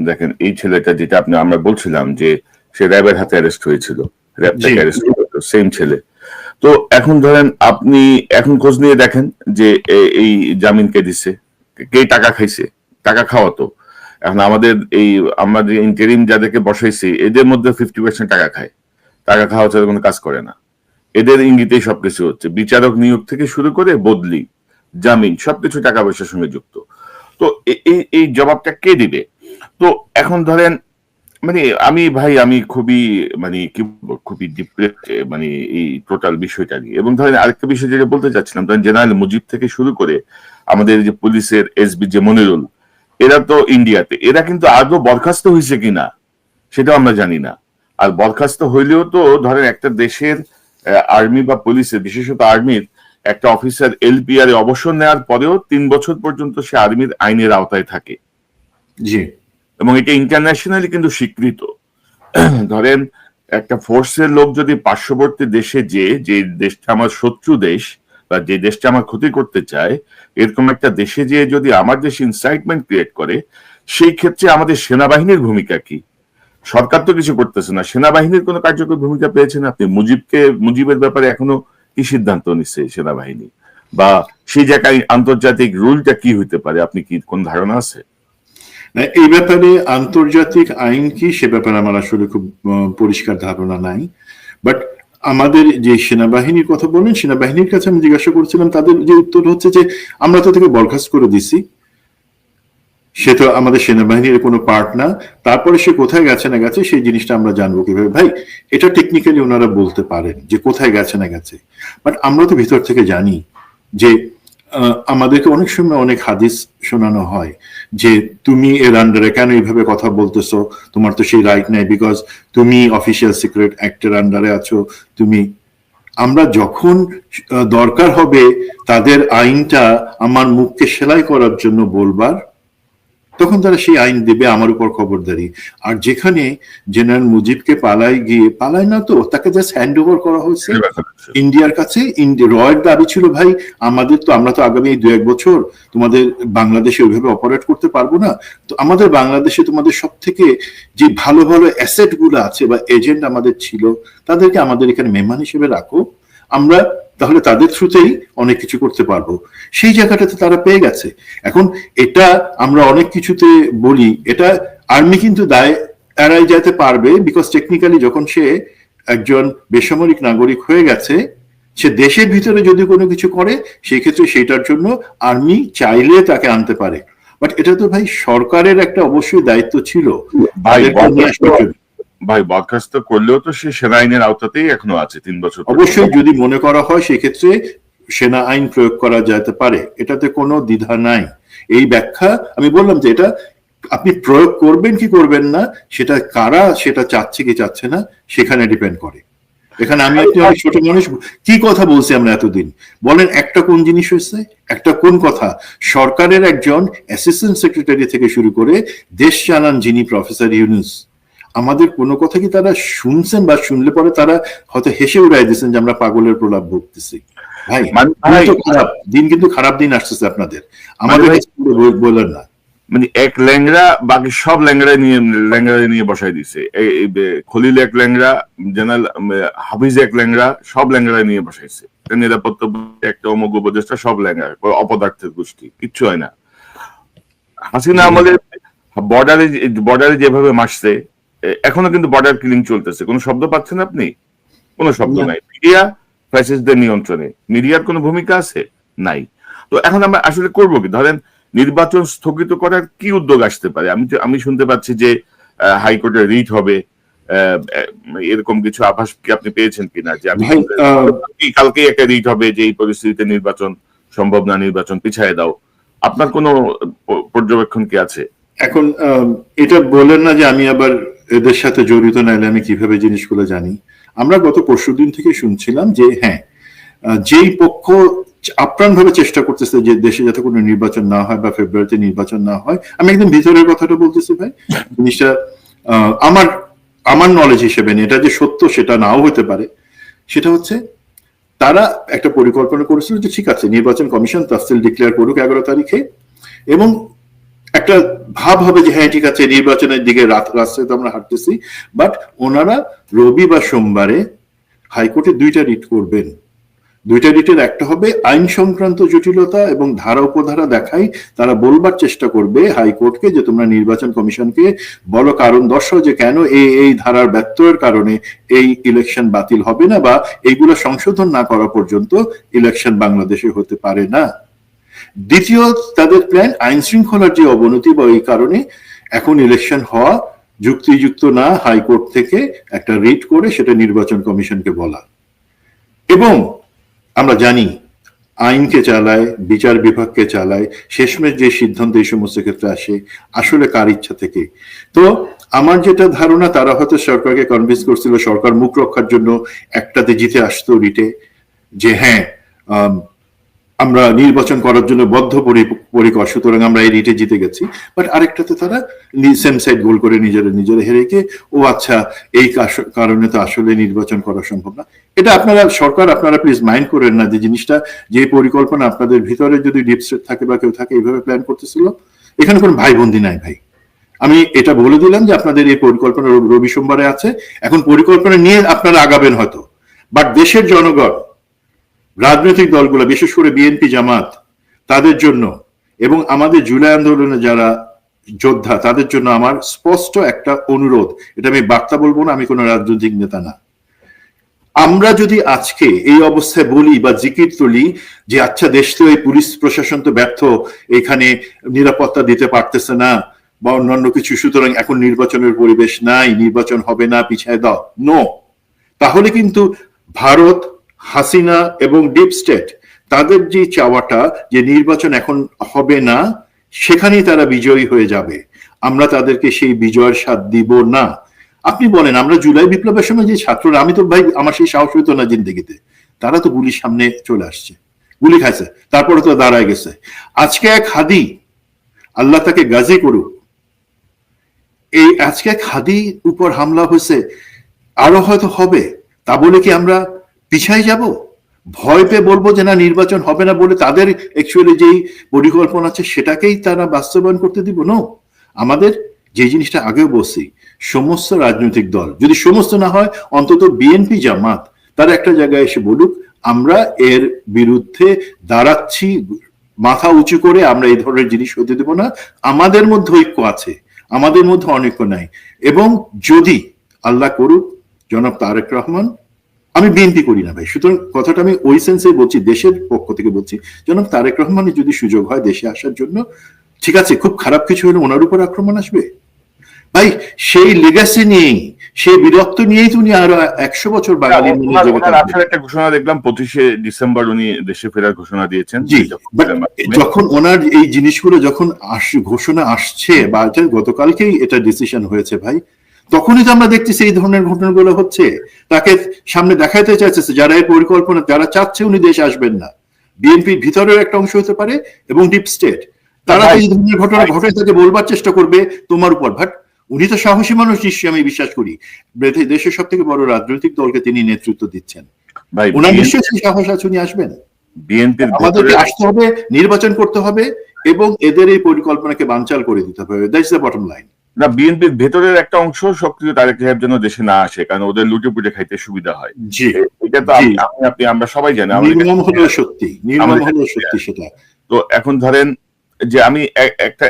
দেখেন এই ছেলেটা, যেটা আমরা বলছিলাম যে সে র্যাবের হাতে অ্যারেস্ট হয়েছিল, র্যাব থেকে অ্যারেস্ট হয়েছিল, সেম ছেলে। তো এখন ধরেন আপনি এখন খোঁজ নিয়ে দেখেন যে এই জামিন কে দিচ্ছে, কে টাকা খাইছে, টাকা খাওয়াতো। এখন আমাদের ইন্টারিম যাদেরকে বসাইছি, এদের মধ্যে 50% টাকা খায়, টাকা খাওয়া ছাড়া কোনো কাজ করে না। এদের ইঙ্গিতেই সবকিছু হচ্ছে, বিচারক নিয়োগ থেকে শুরু করে বদলি, জামিন, সবকিছু টাকা পয়সার সঙ্গে যুক্ত। তো এই জবাবটা কে দিবে? তো এখন ধরেন আমি খুবই খুবই ডিপ্রেস এই টোটাল বিষয়টা নিয়ে। এবং ধরেন আরেকটা বিষয় যেটা বলতে চাচ্ছিলাম, ধরেন জেনারেল মুজিব থেকে শুরু করে আমাদের যে পুলিশের এসবি যে মনিরুল, এরা তো ইন্ডিয়াতে, এরা কিন্তু আদৌ বরখাস্ত হয়েছে কিনা সেটাও আমরা জানি না। আর বরখাস্ত হইলেও তো ধরেন একটা দেশের আর্মি বা পুলিশের, বিশেষত আর্মির একটা অফিসার এলপিআর এ অবসর নেওয়ার পরেও 3 বছর পর্যন্ত সে আর্মির আইনের আওতায় থাকে। জি। এবং এটা ইন্টারন্যাশনালি কিন্তু স্বীকৃত। ধরেন একটা ফোর্সের লোক যদি পার্শ্ববর্তী দেশে যে দেশটা আমার শত্রু দেশ বা যে দেশটা আমার ক্ষতি করতে চায়, এরকম একটা দেশে যেয়ে যদি আমার দেশে ইনসাইটমেন্ট ক্রিয়েট করে, সেই ক্ষেত্রে আমাদের সেনাবাহিনীর ভূমিকা কি? সরকার তো কিছু করতেছে না, সেনাবাহিনীর কোনো কার্যকর ভূমিকা পেয়েছেন আপনি? মুজিবের ব্যাপারে এখনো কি সিদ্ধান্ত নিচ্ছে সেনাবাহিনী, বা সেই জায়গায় আন্তর্জাতিক রুলটা কি হইতে পারে? আপনি কি কোন ধারণা আছে? এই ব্যাপারে আন্তর্জাতিক আইন কি, সে ব্যাপারে আমার আসলে খুব পরিষ্কার ধারণা নাই। বাট আমাদের যে সেনাবাহিনীর কথা বলেন, সেনাবাহিনীর কাছে আমি জিজ্ঞাসা করছিলাম, তাদের যে উত্তর হচ্ছে যে আমরা তো থেকে বরখাস্ত করে দিছি, সে তো আমাদের সেনাবাহিনীর কোনো পার্ট না। তারপরে সে কোথায় গেছে না গেছে সেই জিনিসটা আমরা জানবো কিভাবে? ভাই, এটা টেকনিক্যালি ওনারা বলতে পারেন যে কোথায় গেছে না গেছে, বাট আমরা তো ভিতর থেকে জানি যে আমাদেরকে অনেক সময় অনেক হাদিস শোনানো হয় যে তুমি এর আন্ডারে কেন এইভাবে কথা বলতেছো, তোমার তো সেই রাইট নাই, বিকজ তুমি অফিসিয়াল সিক্রেট অ্যাক্টের আন্ডারে আছো। আমরা যখন দরকার হবে তাদের আইনটা আমার মুখকে সেলাই করার জন্য বলবার, তখন তারা সেই আইন দেবে আমার উপর খবরদারি। আর যেখানে জেনারেল মুজিবকে পালায় না তো, তাকে জাস্ট হ্যান্ড ওভার করা হয়েছে ইন্ডিয়ার কাছে। রয়ের দাবি ছিল, ভাই আমরা তো আগামী 2-1 বছর তোমাদের বাংলাদেশে ওইভাবে অপারেট করতে পারবো না, তো আমাদের বাংলাদেশে তোমাদের সব থেকে যে ভালো ভালো অ্যাসেট গুলো আছে বা এজেন্ট আমাদের ছিল, তাদেরকে আমাদের এখানে মেহমান হিসেবে রাখো, আমরা তাহলে তাদের থ্রুতেই অনেক কিছু করতে পারবো। সেই জায়গাটাতে তারা পেয়ে গেছে। এখন এটা আমরা অনেক কিছুতে বলি, এটা আর্মি কিন্তু দায় এড়াই যেতে পারবে, বিকজ টেকনিক্যালি যখন সে একজন বেসামরিক নাগরিক হয়ে গেছে, সে দেশের ভিতরে যদি কোনো কিছু করে, সেই ক্ষেত্রে সেইটার জন্য আর্মি চাইলে তাকে আনতে পারে। বাট এটা তো ভাই সরকারের একটা অবশ্যই দায়িত্ব ছিল। ভাই, বরখাস্ত করলেও তো সে সেনা আইনের আওতাতেই এখনো আছে 3 বছর। অবশ্যই যদি মনে করা হয় সেক্ষেত্রে সেনা আইন প্রয়োগ করা যেতে পারে, এটাতে কোনো দ্বিধা নাই। এই ব্যাখ্যা আমি বললাম যে এটা আপনি প্রয়োগ করবেন কি করবেন না, সেটা কারা সেটা চাচ্ছে কি চাচ্ছে না সেখানে ডিপেন্ড করে। এখানে আমি আপনি অনেক ছোট মানুষ, কি কথা বলছি আমরা এতদিন, বলেন একটা কোন জিনিস হয়েছে, একটা কোন কথা? সরকারের একজন অ্যাসিস্ট্যান্ট সেক্রেটারি থেকে শুরু করে দেশ চালান যিনি প্রফেসর ইউনুস, আমাদের কোনো কথা কি তারা শুনছেন? বা শুনলে পরে তারা হয়তো হেসে উড়াই দিচ্ছেন যে আমরা পাগলের প্রলাপ ভুগতেছি। ভাই, খারাপ দিন, কিন্তু খারাপ দিন আসতেছে আপনাদের, আমাদের বললেন না। মানে এক ল্যাংড়া বাকি সব ল্যাংড়া নিয়ে বসাই দিছে। খলিল এক ল্যাংড়া, জেনারেল হাফিজ এক ল্যাংড়া, সব ল্যাংড়া নিয়ে বসাইছে। নিরাপত্তা একটা অমুক উপদেষ্টা, সব ল্যাংড়া, অপদার্থের গোষ্ঠী, কিচ্ছু হয় না। হাসিনা আমলের বর্ডারে যেভাবে মারছে, এখনো কিন্তু বর্ডার কিলিং চলতেছে। কোনো শব্দ পাচ্ছেন আপনি? কোনো শব্দ নাই। মিডিয়া ফ্যাসিস্টদের নিয়ন্ত্রণে, মিডিয়ার কোনো ভূমিকা আছে? নাই। তো এখন আমরা আসলে করবো কি? ধরেন নির্বাচন স্থগিত করার কি উদ্যোগ আসতে পারে? আমি শুনতে পাচ্ছি যে হাইকোর্টে রিট হবে, এরকম কিছু আভাস কি আপনি পেয়েছেন কিনা? যে আমি কালকে একটা রিট হবে যে এই পরিস্থিতিতে নির্বাচন সম্ভব না, নির্বাচন পিছিয়ে দাও। আপনার কোনো পর্যবেক্ষণ কি আছে? এখন এটা বলেন না যে আমি আবার এদের সাথে জড়িত, নাইলে আমি কিভাবে জিনিসগুলো জানি। আমরা গত পরশুদিন থেকে শুনছিলাম যে হ্যাঁ, যেই পক্ষ আপ্রাণ ভাবে চেষ্টা করতেছে যে দেশে যাতে কোনো নির্বাচন না হয় বা ফেব্রুয়ারিতে নির্বাচন না হয়, আমি একদম ভিতরের কথাটা বলতেছি ভাই, জিনিসটা আমার নলেজ হিসেবে এটা যে সত্য সেটা নাও হতে পারে। সেটা হচ্ছে তারা একটা পরিকল্পনা করেছিল যে ঠিক আছে, নির্বাচন কমিশন তাফসিল ডিক্লেয়ার করুক 11 তারিখে, এবং একটা ভাব হবে যে হ্যাঁ ঠিক আছে নির্বাচনের দিকে রাস্তায় তো আমরা হাঁটতেছি। বাট ওনারা রবি বা সোমবারে হাইকোর্টে 2টা রিট করবেন। 2টা রিটের একটা হবে আইন সংক্রান্ত জটিলতা এবং ধারা উপধারা দেখাই তারা বলবার চেষ্টা করবে হাইকোর্টকে যে তোমরা নির্বাচন কমিশনকে বলো কারণ দর্শাও যে কেন এই ধারার ব্যত্যয়ের কারণে এই ইলেকশন বাতিল হবে না, বা এইগুলো সংশোধন না করা পর্যন্ত ইলেকশন বাংলাদেশে হতে পারে না। দ্বিতীয় তাদের প্ল্যান আইন শৃঙ্খলার যে অবনতি বা এই কারণে এখন ইলেকশন হওয়া যুক্তিযুক্ত না, হাইকোর্ট থেকে একটা রিট করে সেটা নির্বাচন কমিশনকে বলা। এবং আমরা জানি আইনকে চালায়, বিচার বিভাগকে চালায়, শেষমেশ যে সিদ্ধান্ত এই সমস্ত ক্ষেত্রে আসে আসলে কার ইচ্ছা থেকে। তো আমার যেটা ধারণা, তারা হয়তো সরকারকে কনভিন্স করছিল, সরকার মুখ রক্ষার জন্য একটাতে জিতে আসতো রিটে, যে হ্যাঁ আমরা নির্বাচন করার জন্য বদ্ধপরিকর, সুতরাং আমরা এই রিটে জিতে গেছি। বাট আরেকটাতে তারা সেম সাইড গোল করে নিজেরা হেরে গিয়ে ও আচ্ছা এই কারণে তো আসলে নির্বাচন করা সম্ভব না। এটা আপনারা প্লিজ মাইন্ড করেন না যে জিনিসটা, যে পরিকল্পনা আপনাদের ভিতরে যদি ডিপ স্টেট থাকে বা কেউ থাকে এইভাবে প্ল্যান করতেছিল, এখানে কোনো ভাই বন্দি নাই ভাই। আমি এটা বলে দিলাম যে আপনাদের এই পরিকল্পনা রবি সোমবারে আছে, এখন পরিকল্পনা নিয়ে আপনারা আগাবেন হয়তো, বাট দেশের জনগণ, রাজনৈতিক দলগুলো, বিশেষ করে বিএনপি জামাত, তাদের জন্য এবং আমাদের জুলাই আন্দোলনে যারা যোদ্ধা তাদের জন্য আমার স্পষ্ট একটা অনুরোধ। এটা আমি বার্তা বলবো না, আমি কোনো রাজনৈতিক নেতা না। আমরা যদি আজকে এই অবস্থায় বলি বা জিকির তুলি যে আচ্ছা দেশ তো এই পুলিশ প্রশাসন তো ব্যর্থ, এখানে নিরাপত্তা দিতে পারতেছে না বা অন্যান্য কিছু, সুতরাং এখন নির্বাচনের পরিবেশ নাই, নির্বাচন হবে না, পিছায় দাও, নো, তাহলে কিন্তু ভারত, হাসিনা এবং ডিপ স্টেট তাদের যে চাওয়াটা যে নির্বাচন এখন হবে না, সেখানেই তারা বিজয়ী হয়ে যাবে। আমরা তাদেরকে সেই বিজয়ের স্বাদ দিব না। আপনি বলেন আমরা জুলাই বিপ্লবের সময় যে ছাত্ররা, আমি তো ভাই আমার সেই সাহস হইতো না জিন্দেগিতে, তারা তো গুলির সামনে চলে আসছে, গুলি খাইছে, তারপরে তো দাঁড়ায় গেছে। আজকে এক হাদি, আল্লাহ তাকে গাজী করুক, এই আজকে এক হাদি উপর হামলা হয়েছে, আরো হয়তো হবে, তা বলে কি আমরা পিছাই যাব? ভয় পেয়ে বলবো যে না নির্বাচন হবে না বলে তাদের অ্যাকচুয়ালি যেই পরিকল্পনা আছে সেটাকেই তারা বাস্তবায়ন করতে দিব? নো, আমাদের যে জিনিসটা আগেও বলছি, সমস্ত রাজনৈতিক দল, যদি সমস্ত না হয় অন্তত বিএনপি জামাত, তারা একটা জায়গায় এসে বলুক আমরা এর বিরুদ্ধে দাঁড়াচ্ছি, মাথা উঁচু করে আমরা এই ধরনের জিনিস হতে দেব না। আমাদের মধ্যে ঐক্য আছে, আমাদের মধ্যে অনৈক্য নাই। এবং যদি আল্লাহ করুক জনাব তারেক রহমান, আমি বিএনপি করি না ভাই, সুতরাং কথাটা আমি ওই সেন্সে বলছি, দেশের পক্ষ থেকে বলছি, জনাব তারেক রহমানের যদি সুযোগ হয় দেশে আসার জন্য, ঠিক আছে, খুব খারাপ কিছু হলে ওনার উপর আক্রমণ আসবে ভাই, সেই লেগাসি নিয়েই, সেই বীরত্ব নিয়েই তো উনি আরো 100 বছর বাঙালি একটা ঘোষণা দেখলাম 25শে ডিসেম্বর উনি দেশে ফেরার ঘোষণা দিয়েছেন। যখন ওনার এই জিনিসগুলো যখন ঘোষণা আসছে বা গতকালকেই এটা ডিসিশন হয়েছে ভাই, তখনই তো আমরা দেখতেছি এই ধরনের ঘটনাগুলো হচ্ছে। তাকে সামনে দেখাইতে চাইছে যারা এই পরিকল্পনা, যারা চাচ্ছে উনি দেশে আসবেন না, বিএনপির ভিতরের একটা অংশ হতে পারে এবং ডিপ স্টেট, তারা এই ধরনের ঘটনা ঘটে তাকে বলবার চেষ্টা করবে তোমার উপর। বাট উনি তো সাহসী মানুষ নিশ্চয়ই, আমি বিশ্বাস করি, দেশের সব থেকে বড় রাজনৈতিক দলকে তিনি নেতৃত্ব দিচ্ছেন, ওনার নিশ্চয়ই সাহস আছে উনি আসবেন। বিএনপির আমাদেরকে আসতে হবে, নির্বাচন করতে হবে, এবং এদের এই পরিকল্পনাকে বানচাল করে দিতে হবে। That's the bottom line. না, বিএনপির ভেতরের একটা অংশ সক্রিয় তারেক রহমান যেন দেশে না আসে, কারণ ওদের লুটে পুটে খাইতে সুবিধা হয়। জি, এটা তো আপনি আমরা সবাই জানি। নির্মম হলেও সত্যি, নির্মম হলেও সত্যি সেটা। তো এখন ধরেন যে আমি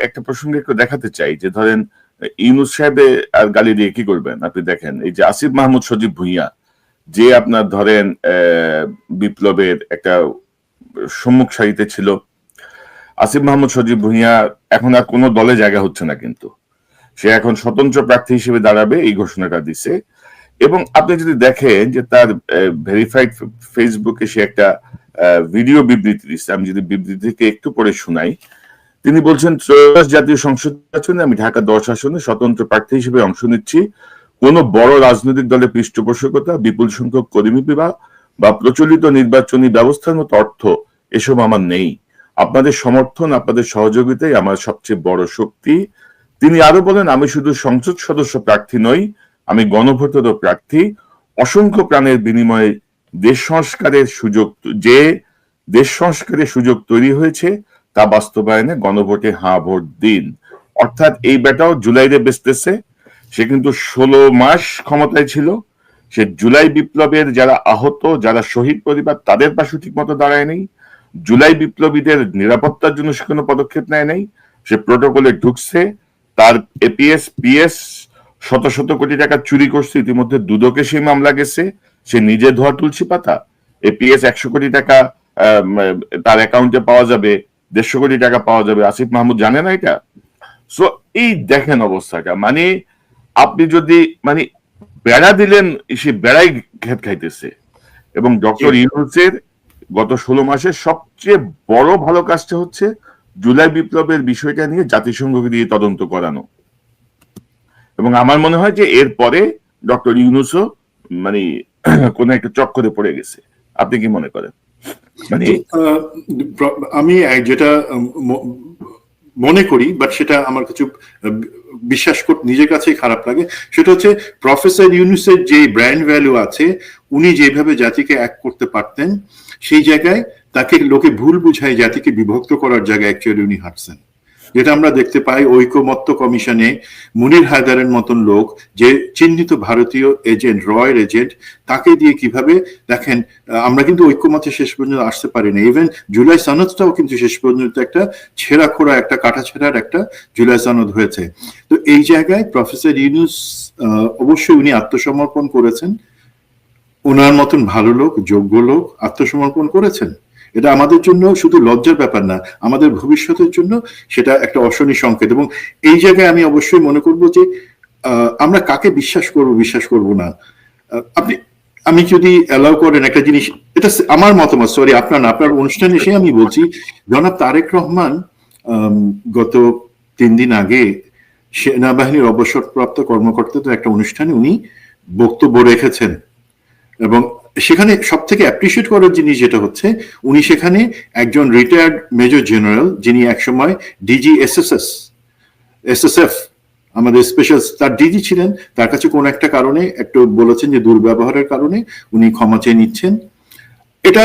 একটা প্রসঙ্গে একটু দেখাতে চাই যে ধরেন ইউনূস সাহেবে আর গালি দিয়ে কি করবেন আপনি দেখেন, এই যে আসিফ মাহমুদ সজীব ভুঁইয়া যে আপনার ধরেন বিপ্লবের একটা সম্মুখ সারিতে ছিল, আসিফ মাহমুদ সজীব ভুঁইয়া এখন আর কোনো দলে জায়গা হচ্ছে না, কিন্তু সে এখন স্বতন্ত্র প্রার্থী হিসেবে দাঁড়াবে এই ঘোষণাটা দিছে। এবং আপনি যদি দেখেন যে তার ভেরিফাইড ফেসবুকে সে একটা ভিডিও বিবৃতি দিচ্ছে, আমি যদি বিবৃতিকে একটু পরে শোনাই। তিনি বলছেন, ত্রয়োদশ জাতীয় সংসদ নির্বাচনে আমি ঢাকা 10 আসনে স্বতন্ত্র প্রার্থী হিসেবে অংশ নিচ্ছি। কোন বড় রাজনৈতিক দলের পৃষ্ঠপোষকতা, বিপুল সংখ্যক কর্মী বা প্রচলিত নির্বাচনী ব্যবস্থার মতো অর্থ এসব আমার নেই। আপনাদের সমর্থন, আপনাদের সহযোগিতাই আমার সবচেয়ে বড় শক্তি। তিনি আরো বলেন, আমি শুধু সংসদ সদস্য প্রার্থী নই, আমি গণভোটেরও প্রার্থী। অসংখ্য প্রাণের বিনিময়ে দেশ সংস্কারের সুযোগ তৈরি হয়েছে, তা বাস্তবায়নে গণভোটে হাঁ ভোট দিন। অর্থাৎ এই বেটাও জুলাইরে বেচতেছে। সে কিন্তু 16 মাস ক্ষমতায় ছিল। সে জুলাই বিপ্লবের যারা আহত, যারা শহীদ পরিবার, তাদের পাশে ঠিক মতো দাঁড়ায় নেই। জুলাই বিপ্লবীদের নিরাপত্তার জন্য সে কোনো পদক্ষেপ নেয় নাই। সে প্রোটোকলে ঢুকছে, তার এপিএস পিএস শত শত কোটি টাকা চুরি করছে। ইতিমধ্যে দুদকে সেই মামলা গেছে। সে নিজে ধোয়া তুলসী পাতা। এপিএস 100 কোটি টাকা তার অ্যাকাউন্টে পাওয়া যাবে, 150 কোটি টাকা পাওয়া যাবে। আসিফ মাহমুদ জানে না এটা? সো এই দেখেন অবস্থাটা, মানে আপনি যদি মানে বেড়া দিলেন, সে বেড়াই খেত খাইতেছে। এবং ডক্টর ইউনূসের গত 16 মাসের সবচেয়ে বড় ভালো কাজটা হচ্ছে জুলাই বিপ্লবের বিষয়টা নিয়ে জাতিসংঘকে দিয়ে তদন্ত করানো। এবং আমার মনে হয় যে এরপরে ডক্টর ইউনূসও মানে কোন একটা চক্করে পড়ে গেছে। আপনি কি মনে করেন? মানে আমি যেটা মনে করি, বাট সেটা আমার কিছু বিশ্বাস করতে নিজের কাছেই খারাপ লাগে, সেটা হচ্ছে প্রফেসর ইউনূসের যে ব্র্যান্ড ভ্যালু আছে, উনি যেভাবে জাতিকে এক করতে পারতেন, সেই জায়গায় তাকে লোকে ভুল বুঝায় জাতিকে বিভক্ত করার জায়গায় অ্যাকচুয়ালি উনি হাঁটছেন। যেটা আমরা দেখতে পাই ঐকমত্য কমিশনে মুনির হায়দারের মতন লোক, যে চিহ্নিত ভারতীয় এজেন্ট, রয়ের এজেন্ট, তাকে দিয়ে কিভাবে দেখেন আমরা কিন্তু ঐক্যমতে শেষ পর্যন্ত আসতে পারি না। ইভেন জুলাই সনদটাও কিন্তু শেষ পর্যন্ত একটা ছেঁড়া খোড়া, একটা কাটাছেঁড়ার একটা জুলাই সনদ হয়েছে। তো এই জায়গায় প্রফেসর ইউনূস অবশ্যই উনি আত্মসমর্পণ করেছেন। ওনার মতন ভালো লোক, যোগ্য লোক আত্মসমর্পণ করেছেন। এটা আমাদের জন্য শুধু লজ্জার ব্যাপার না, আমাদের ভবিষ্যতের জন্য সেটা একটা অশনি সংকেত। এবং এই জায়গায় আমি অবশ্যই মনে করব যে আমরা কাকে বিশ্বাস করব না। আমি যদি অ্যালাউ করেন একটা জিনিস, এটা আমার মতামত, সরি আপনার অনুষ্ঠানে এসে আমি বলছি, জনাব তারেক রহমান গত 3 দিন আগে সেনাবাহিনীর অবসরপ্রাপ্ত কর্মকর্তাদের একটা অনুষ্ঠানে উনি বক্তব্য রেখেছেন। এবং সেখানে সব থেকে অ্যাপ্রিসিয়েট করার জিনিস যেটা হচ্ছে, উনি সেখানে একজন রিটায়ার্ড মেজর জেনারেল, যিনি একসময় ডিজি এসএসএফ আমাদের স্পেশাল, তার ডিজি ছিলেন, তার কাছে কোন একটা কারণে একটু বলেছেন যে দুর্ব্যবহারের কারণে উনি ক্ষমা চেয়ে নিচ্ছেন। এটা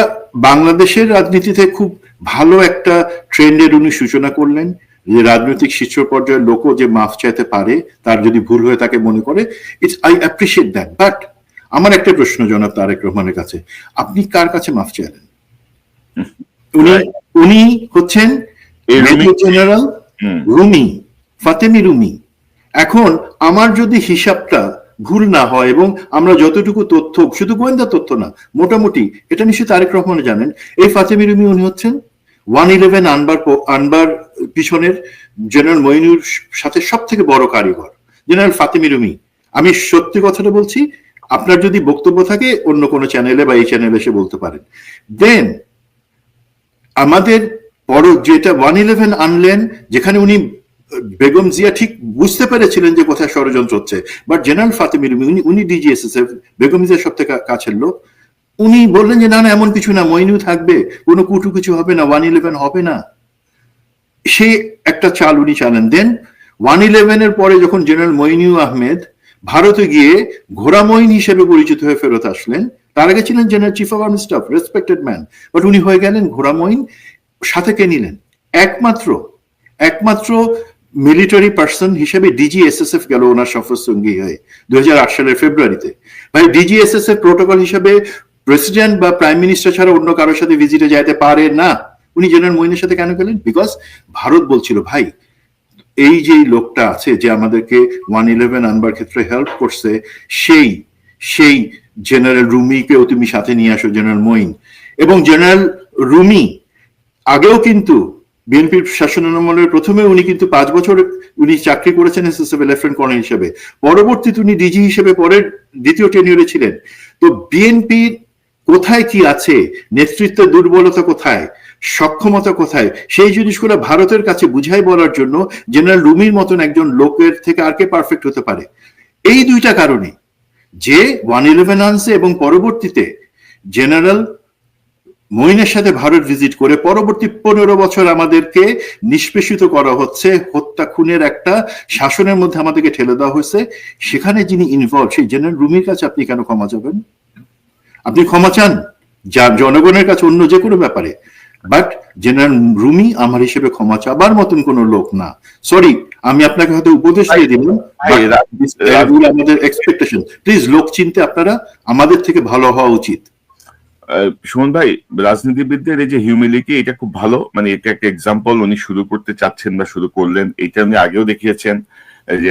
বাংলাদেশের রাজনীতিতে খুব ভালো একটা ট্রেন্ডের উনি সূচনা করলেন, যে রাজনৈতিক শীর্ষ পর্যায়ের লোকও যে মাফ চাইতে পারে, তার যদি ভুল হয়ে তাকে মনে করে, আই অ্যাপ্রিসিয়েট দ্যাট। বাট আমার একটা প্রশ্ন জনাব তারেক রহমানের কাছে, আপনি কার কাছে মাফ চাইলেন? উনি হচ্ছেন মেজর জেনারেল রুমি, ফাতেমি রুমি। এখন আমার যদি হিসাবটা ভুল না হয়, এবং আমরা যতটুকু তথ্য, শুধু গোয়েন্দা তথ্য না, মোটামুটি এটা নিশ্চয়ই তারেক রহমান জানেন, এই ফাতেমি রুমি উনি হচ্ছেন 111 আনবার পিছনের জেনারেল মইনুর সাথে সব থেকে বড় কারিগর জেনারেল ফাতেমি রুমি। আমি সত্যি কথাটা বলছি, আপনার যদি বক্তব্য থাকে অন্য কোনো চ্যানেলে বা এই চ্যানেলে এসে বলতে পারেন। দেন আমাদের বড় যেটা 111 আনলেন, যেখানে উনি বেগম জিয়া ঠিক বুঝতে পেরেছিলেন যে কোথায় ষড়যন্ত্র হচ্ছে, বাট জেনারেল ফাতেমি রুমি উনি ডিজিএসএসএফ, বেগম জিয়ার সব থেকে কাছের লোক, উনি বললেন যে না না এমন কিছু না, মইনু থাকবে, কোনো কুটু কিছু হবে না, 111 হবে না। সে একটা চাল উনি চালেন। দেন 111 এর পরে যখন জেনারেল মইনু আহমেদ ভারতে গিয়ে ঘোড়া মইন হিসেবে পরিচিত হয়ে ফেরত আসলেন, তার আগে ছিলেন general chief of army staff, respected man, but উনি হয়ে গেলেন ঘোড়া মইন। সাথে কে নিলেন? একমাত্র একমাত্র মিলিটারি পার্সন হিসেবে ডিজিএসএসএফ গেল ওনার সফর সঙ্গী হয়ে 2008 সালের ফেব্রুয়ারিতে। ভাই ডিজিএসএসএফ প্রোটোকল হিসেবে প্রেসিডেন্ট বা প্রাইম মিনিস্টার ছাড়া অন্য কারোর সাথে ভিজিটে যাইতে পারে না। উনি জেনারেল মঈনের সাথে কেন গেলেন? বিকজ ভারত বলছিল ভাই এই যে লোকটা আছে যে আমাদেরকে 111 আনবার ক্ষেত্রে হেল্প করছে, সেই সেই জেনারেল রুমিকেও তুমি সাথে নিয়ে আসো, জেনারেল মঈন। এবং জেনারেল রুমি আগেও কিন্তু বিএনপির শাসনামলের প্রথমে উনি কিন্তু 5 বছর উনি চাকরি করেছেন এসএসএফ লেফটেন্যান্ট কর্নেল হিসেবে, পরবর্তীতে উনি ডিজি হিসেবে পরের দ্বিতীয় টেনিয়রে ছিলেন। তো বিএনপির কোথায় কি আছে, নেতৃত্বের দুর্বলতা কোথায়, সক্ষমতা কোথায়, সেই জিনিসগুলো ভারতের কাছে বুঝাই বলার জন্য জেনারেল রুমির মতন একজন লোকের থেকে আর কে পারফেক্ট হতে পারে? এই দুইটা কারণে যে 111 আনছে এবং পরবর্তীতে জেনারেল মঈনের সাথে ভারত ভিজিট করে পরবর্তী 15 বছর আমাদেরকে নিষ্পেষিত করা হচ্ছে, হত্যা খুনের একটা শাসনের মধ্যে আমাদেরকে ঠেলে দেওয়া হয়েছে। সেখানে যিনি ইনভলভ সেই জেনারেল রুমির কাছে আপনি কেন ক্ষমা চাবেন? আপনি ক্ষমা চান যা জনগণের কাছে অন্য যে কোনো ব্যাপারে, বাট জেনারেল রুমি আমার হিসেবে ক্ষমা চাবার মতন কোন লোক না। সরি, আমি আপনাকে হয়তো উপদেশ দিয়ে দিলাম, আমাদের এক্সপেকটেশন প্লিজ লোক চিনতে আপনারা আমাদের থেকে ভালো হওয়া উচিত। সুমন ভাই, রাজনীতিবিদদের এই যে হিউমিলিটি, এটা খুব ভালো, মানে এটা একটা এক্সাম্পল উনি শুরু করতে চাচ্ছেন বা শুরু করলেন। এটা উনি আগেও দেখিয়েছেন যে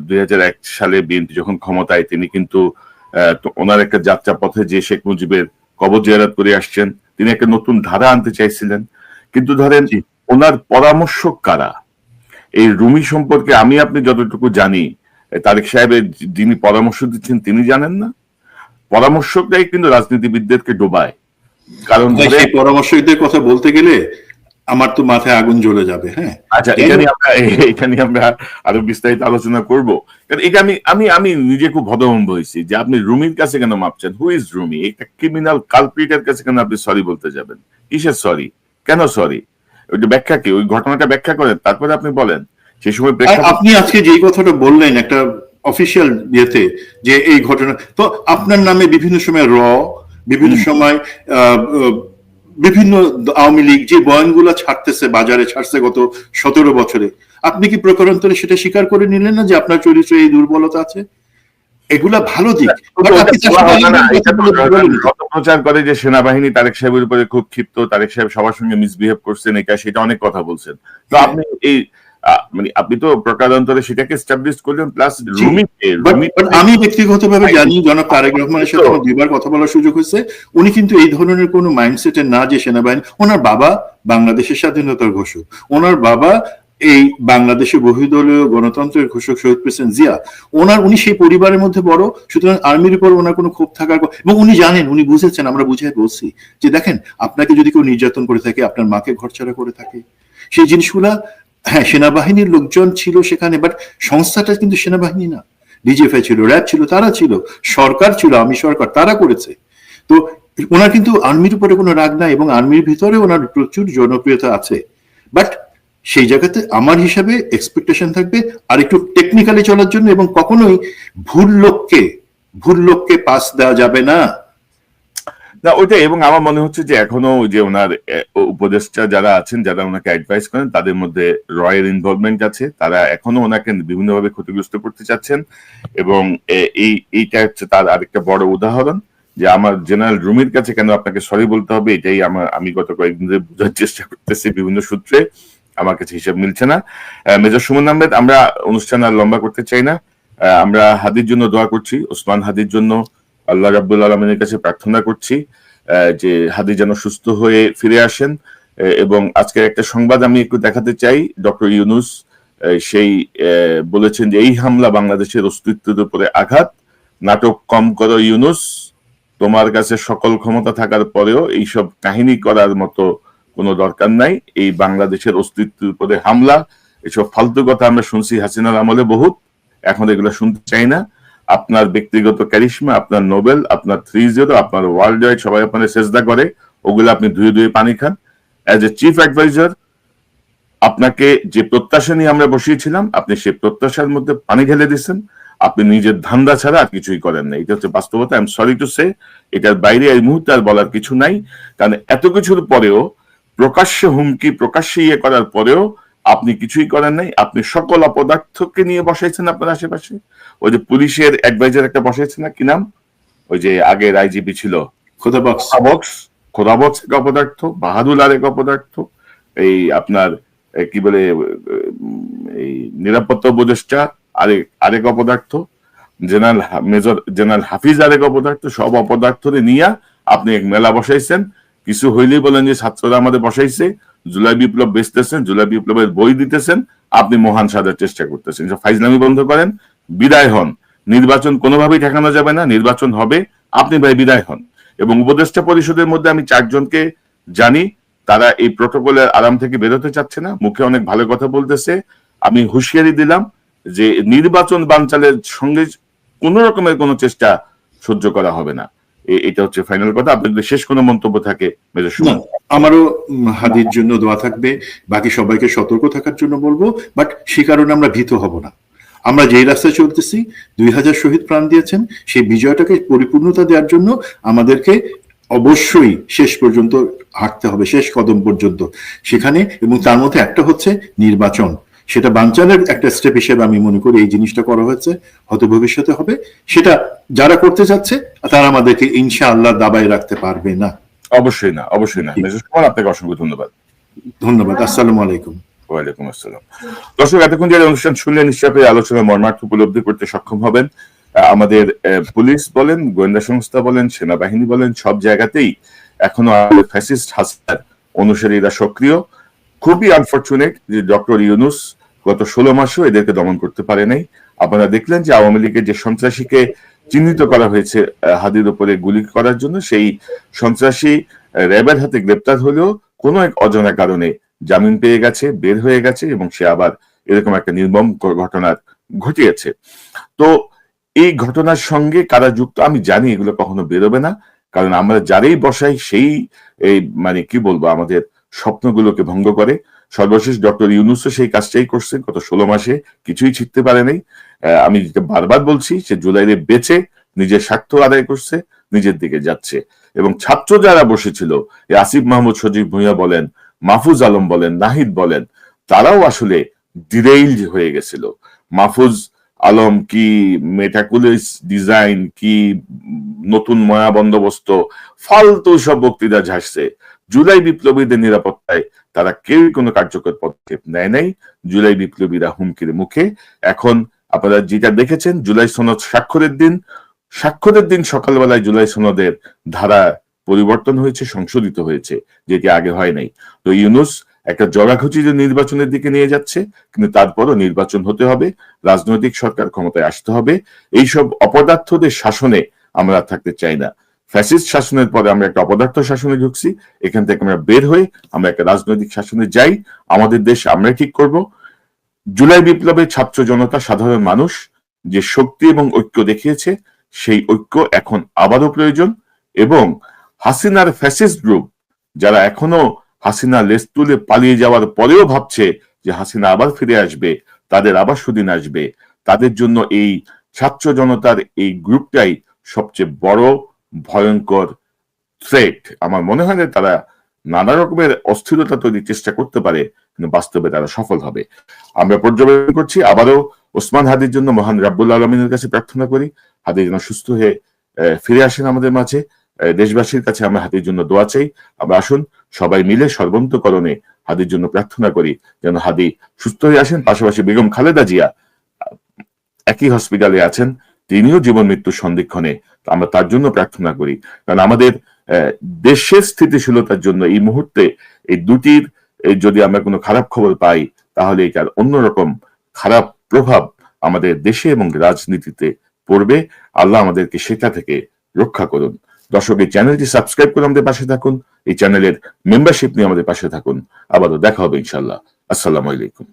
2001 সালে বিএনপি যখন ক্ষমতায়, তিনি কিন্তু ওনার একটা যাত্রা পথে যে শেখ মুজিবের কবর জিয়ারত করে আসছেন, তিনি একটা নতুন ধারা আনতে চাইছিলেন। কিন্তু ধরেন ওনার পরামর্শক কারা? এই রুমি সম্পর্কে আমি আপনি যতটুকু জানি, তারেক সাহেবের যিনি পরামর্শ দিচ্ছেন তিনি জানেন না। পরামর্শকরাই কিন্তু রাজনীতিবিদদেরকে ডোবায়। কারণ পরামর্শকদের কথা বলতে গেলে আমার তো মাথায় আগুন জ্বলে যাবে। হ্যাঁ, আচ্ছা, এটা নিয়ে আমরা আরো বিস্তারিত আলোচনা করবো। কারণ এটা আমি নিজে খুব হতভম্ব হয়েছি যে আপনি রুমির কাছে কেন মাপছেন। Who is Rumi? একটা ক্রিমিনাল কালপ্রিটের কাছে কেন আপনি সরি বলতে যাবেন? কিসের সরি? কেন সরি? ওইটা ব্যাখ্যা কি? ওই ঘটনাটা ব্যাখ্যা করেন, তারপরে আপনি বলেন। সেই সময় আপনি আজকে যেই কথাটা বললেন একটা অফিসিয়াল ইয়েতে যে এই ঘটনা, তো আপনার নামে বিভিন্ন সময় বিভিন্ন সময় বিভিন্ন আওয়ামী লীগ যে বয়ানগুলো ছাড়তেছে, বাজারে ছাড়ছে গত 17 বছরে, আপনি কি প্রকারান্তরে সেটা স্বীকার করে নিলেন না যে আপনার চরিত্রে এই দুর্বলতা আছে? এগুলা ভালো দিক। প্রচার করে যে সেনাবাহিনী তারেক সাহেবের উপরে খুব ক্ষিপ্ত, তারেক সাহেব সবার সঙ্গে মিসবিহেভ করছেন, এটা সেটা অনেক কথা বলছেন। তো আপনি এই মানে আপনি তো প্রকারান্তরে সেটাকে এস্টাবলিশ করলেন, প্লাস আমি ব্যক্তিগতভাবে জানি জনাব তারেক রহমানের সাথে আমার 2বার কথা বলার সুযোগ হয়েছে। উনি কিন্তু এই ধরনের কোনো মাইন্ডসেটের না যে সেনাবাহিনী, ওনার বাবা বাংলাদেশের স্বাধীনতার ঘোষক, ওনার বাবা এই বাংলাদেশের বহুদলীয় গণতন্ত্রের ঘোষক শহীদ প্রেসিডেন্ট জিয়া, উনি সেই পরিবারের মধ্যে বড়, সুতরাং আর্মির উপর ওনার কোনো ক্ষোভ থাকার, এবং উনি জানেন, উনি বুঝেছেন, আমরা বুঝাই বলছি যে দেখেন আপনাকে যদি কেউ নির্যাতন করে থাকে, আপনার মাকে ঘরছাড়া করে থাকে, সেই জিনিসগুলা, হ্যাঁ সেনাবাহিনীর লোকজন ছিল সেখানে, বাট সংস্থাটা কিন্তু সেনাবাহিনী না, ডিজিএফআই ছিল, র্যাব ছিল, তারা ছিল, সরকার ছিল, আর্মি সরকার, তারা করেছে। তো ওনার কিন্তু আর্মির উপরে কোনো রাগ নাই এবং আর্মির ভিতরে ওনার প্রচুর জনপ্রিয়তা আছে। বাট সেই জায়গাতে আমার হিসাবে এক্সপেকটেশন থাকবে আর একটু টেকনিক্যালি চলার জন্য, এবং কখনোই ভুল লোককে পাস দেওয়া যাবে না। না ওইটাই, এবং আমার মনে হচ্ছে যে এখনো যে ওনার উপদেষ্টা যারা আছেন, যারা ওনাকে অ্যাডভাইস করেন, তাদের মধ্যে রয়ের ইনভলভমেন্ট আছে, তারা এখনো ওনাকে বিভিন্নভাবে ক্ষতিগ্রস্ত করতে চাচ্ছেন। এবং এইটা হচ্ছে তার আরেকটা বড় উদাহরণ যে আমার জেনারেল রুমির কাছে কেন আপনাকে সরি বলতে হবে, এটাই আমি গত কয়েকদিন ধরে বোঝার চেষ্টা করতেছি বিভিন্ন সূত্রে, আমার কাছে হিসাব মিলছে না। মেজর সুমন আহমেদ, আমরা অনুষ্ঠান আর লম্বা করতে চাই না, আমরা হাদির জন্য দোয়া করছি, ওসমান হাদির জন্য আল্লাহ রাব্বুল আলামিনের কাছে প্রার্থনা করছি যে হাদি যেন সুস্থ হয়ে ফিরে আসেন। এবং আজকের একটা সংবাদ আমি একটু দেখাতে চাই। ডক্টর ইউনুস সেই বলেছেন যে এই হামলা বাংলাদেশের অস্তিত্বের উপরে আঘাত, নাটক কম করো ইউনুস, তোমার কাছে সকল ক্ষমতা থাকার পরেও এইসব কাহিনী করার মতো কোনো দরকার নাই। এই বাংলাদেশের অস্তিত্বের উপরে হামলা, এসব ফালতু কথা আমরা শুনছি হাসিনার আমলে বহুত, এখন এগুলো শুনতে চাই না। আপনার ব্যক্তিগত ক্যারিশমা, আপনার নোবেল, আপনার 3-0, আপনার ওয়ার্ল্ড ওয়াইড সবাই আপনার সেজদা করে, ওগুলো আপনি ধুয়ে ধুয়ে পানি খান। অ্যাজ এ চিফ অ্যাডভাইজার আপনাকে যে প্রত্যাশা নিয়ে আমরা বসিয়েছিলাম, আপনি সেই প্রত্যাশার মধ্যে পানি ঢেলে দিচ্ছেন। আপনি নিজের ধান্দা ছাড়া আর কিছুই করেন না, এটা হচ্ছে বাস্তবতা। I am sorry to say, এটার বাইরে এই মুহূর্তে আর বলার কিছু নাই। কারণ এত কিছুর পরেও, প্রকাশ্যে হুমকি, প্রকাশ্যে ইয়ে করার পরেও আপনি কিছুই করেন নাই, আপনি সকল অপদার্থকে নিয়ে বসাইছেন আপনার আশেপাশে। ওই যে পুলিশের অ্যাডভাইজার একটা বসাইছে না, কি নাম, ওই যে আগের আইজিপি ছিল, খোদাবক্স। খোদাবক্স এক অপদার্থ, বাহাদুর আরেক অপদার্থ, এই আপনার কি বলে এই নিরাপত্তা উপদেষ্টা আরেক অপদার্থ, মেজর জেনারেল হাফিজ আরেক অপদার্থ। সব অপদার্থরে নিয়ে আপনি এক মেলা বসাইছেন। কিছু হইলেই বলেন যে ছাত্ররা আমাদের বসাইছে, জুলাই বিপ্লব বেচতেছেন, জুলাই বিপ্লবের বই দিতেছেন, আপনি মহান সাজার চেষ্টা করতেছেন। ফাইজলামি বন্ধ করেন, বিদায় হন। নির্বাচন কোনোভাবেই ঠেকানো যাবে না, নির্বাচন হবে, আপনি ভাই বিদায় হন। এবং উপদেষ্টা পরিষদের মধ্যে আমি 4 জনকে জানি, তারা এই প্রটোকলের আরাম থেকে বেরোতে চাচ্ছে না, মুখে অনেক ভালো কথা বলতেছে। আমি হুঁশিয়ারি দিলাম যে নির্বাচন বানচালের সঙ্গে কোন রকমের কোনো চেষ্টা সহ্য করা হবে না। এটা হচ্ছে ফাইনাল কথা। আপনাদের শেষ কোনো মন্তব্য থাকে মেজর সুমন? আমারও হাদির জন্য দোয়া থাকবে, বাকি সবাইকে সতর্ক থাকার জন্য বলবো, বাট সে কারণে আমরা ভীত হব না। আমরা যেই রাস্তায় চলতেছি, 2000 শহীদ প্রাণ দিয়েছেন, সেই বিজয়টাকে পরিপূর্ণতা দেওয়ার জন্য আমাদেরকে অবশ্যই শেষ পর্যন্ত হাঁটতে হবে, শেষ কদম পর্যন্ত সেখানে। এবং তার মধ্যে একটা হচ্ছে নির্বাচন, সেটা বানচালের একটা স্টেপ হিসেবে আমি মনে করি এই জিনিসটা করা হয়েছে, হয়তো ভবিষ্যতে হবে। সেটা যারা করতে যাচ্ছে তারা আমাদেরকে ইনশাআল্লাহ দাবায় রাখতে পারবে না। অবশ্যই না, অবশ্যই না। মেজর সুমন, আপনাকে অসংখ্য ধন্যবাদ। ধন্যবাদ। আসসালামু আলাইকুম। ওয়ালাইকুম আসসালাম। দর্শক, এতক্ষণ যারা অনুষ্ঠান শুনলেন, নিশ্চয়ই আলোচনার মর্মার্থ উপলব্ধি করতে সক্ষম হবেন। আমাদের পুলিশ বলেন, গোয়েন্দা সংস্থা বলেন, সেনাবাহিনী বলেন, সব জায়গাতেই এখনো ফ্যাসিস্ট হাসিনার অনুসারীরা সক্রিয়। খুবই আনফরচুনেট যে ডক্টর ইউনূস গত 16 মাসেও এদেরকে দমন করতে পারে নাই। আপনারা দেখলেন যে আওয়ামী লীগের যে সন্ত্রাসীকে চিহ্নিত করা হয়েছে হাদির উপরে গুলি করার জন্য, সেই সন্ত্রাসী র্যাবের হাতে গ্রেপ্তার হলেও কোনো এক অজানা কারণে জামিন পেয়ে গেছে, বের হয়ে গেছে, এবং সে আবার এরকম একটা নির্মম ঘটনা ঘটিয়েছে। তো এই ঘটনার সঙ্গে কারা যুক্ত আমি জানি, এগুলো কখনো বেরোবে না, কারণ আমরা যারাই বসাই সেই এই মানে কি বলবো আমাদের স্বপ্নগুলোকে ভঙ্গ করে। সর্বশেষ ডক্টর ইউনূসও সেই কাজটাই করছেন, গত 16 মাসে কিছুই শিখতে পারে নাই। আমি বারবার বলছি, সে জুলাইয়ে বেঁচে নিজের স্বার্থ আদায় করছে, নিজের দিকে যাচ্ছে। এবং ছাত্র যারা বসেছিল, আসিফ মাহমুদ সজীব ভুঁইয়া বলেন, মাহফুজ আলম বলেন, নাহিদ বলেন, তারাও আসলে ডিরেইলড হয়ে গেছিল। মাহফুজ আলম কি মেটাকুলাস ডিজাইন, কি নতুন ময়া বন্দোবস্ত, ফালতু সব বক্তৃতা ঝাড়ছে। জুলাই বিপ্লবীদের নিরাপত্তায় তারা কেউই কোনো কার্যকর পদক্ষেপ নেয় নাই। জুলাই বিপ্লবীরা হুমকির মুখে। এখন আপনারা যেটা দেখেছেন, জুলাই সনদ স্বাক্ষরের দিন সকালবেলায় জুলাই সনদের ধারা পরিবর্তন হয়েছে, সংশোধিত হয়েছে, যেটি আগে হয় নাই। তো ইউনূস একটা জগাখুচির নির্বাচনের দিকে নিয়ে যাচ্ছে, কিন্তু তারপরও নির্বাচন হতে হবে, রাজনৈতিক সরকার ক্ষমতায় আসতে হবে। এইসব অপদার্থদের শাসনে আমরা থাকতে চাই না। ফ্যাসিস্ট শাসনের পরে আমরা একটা অপদার্থ শাসনে ঢুকছি, এখান থেকে আমরা বের হয়ে আমরা একটা রাজনৈতিক শাসনে যাই। আমাদের দেশ আমরাই ঠিক করব। জুলাই বিপ্লবে ছাত্র জনতা, সাধারণ মানুষ যে শক্তি এবং ঐক্য দেখিয়েছে, সেই ঐক্য এখন আবারও প্রয়োজন। এবং হাসিনার ফ্যাসিস্ট গ্রুপ যারা এখনো হাসিনা লেজ তুলে পালিয়ে যাওয়ার পরেও ভাবছে যে হাসিনা আবার ফিরে আসবে, তাদের আবার সুদিন আসবে, তাদের জন্য এই ছাত্র জনতার এই গ্রুপটাই সবচেয়ে বড় ভয়ঙ্কর থ্রেট। আমার মনে হয় না তারা নানা রকমের অস্থিরতা তৈরির চেষ্টা করতে পারে, কিন্তু বাস্তবে তারা সফল হবে। আমরা পর্যবেক্ষণ করছি। আবারও ওসমান হাদির জন্য মহান রাব্বুল আলামিনের কাছে প্রার্থনা করি, হাদি যেন সুস্থ হয়ে ফিরে আসেন আমাদের মাঝে। দেশবাসীর কাছে আমরা হাদির জন্য দোয়া চাই। আমরা আসুন সবাই মিলে সর্বন্তকরণে হাদির জন্য প্রার্থনা করি যেন হাদি সুস্থ হয়ে আসেন। পাশাপাশি বেগম খালেদা জিয়া একই হসপিটালে আছেন, তিনিও জীবন মৃত্যুর সন্ধিক্ষণে, আমরা তার জন্য প্রার্থনা করি। কারণ আমাদের দেশের স্থিতিশীলতার জন্য এই মুহূর্তে এই দুটির যদি আমরা কোনো খারাপ খবর পাই, তাহলে এটার অন্যরকম খারাপ প্রভাব আমাদের দেশে এবং রাজনীতিতে পড়বে। আল্লাহ আমাদেরকে সেটা থেকে রক্ষা করুন। দর্শক, এই চ্যানেলটি সাবস্ক্রাইব করে আমাদের পাশে থাকুন, এই চ্যানেলের মেম্বারশিপ নিয়ে আমাদের পাশে থাকুন। আবারও দেখা হবে ইনশাল্লাহ। আসসালামু আলাইকুম।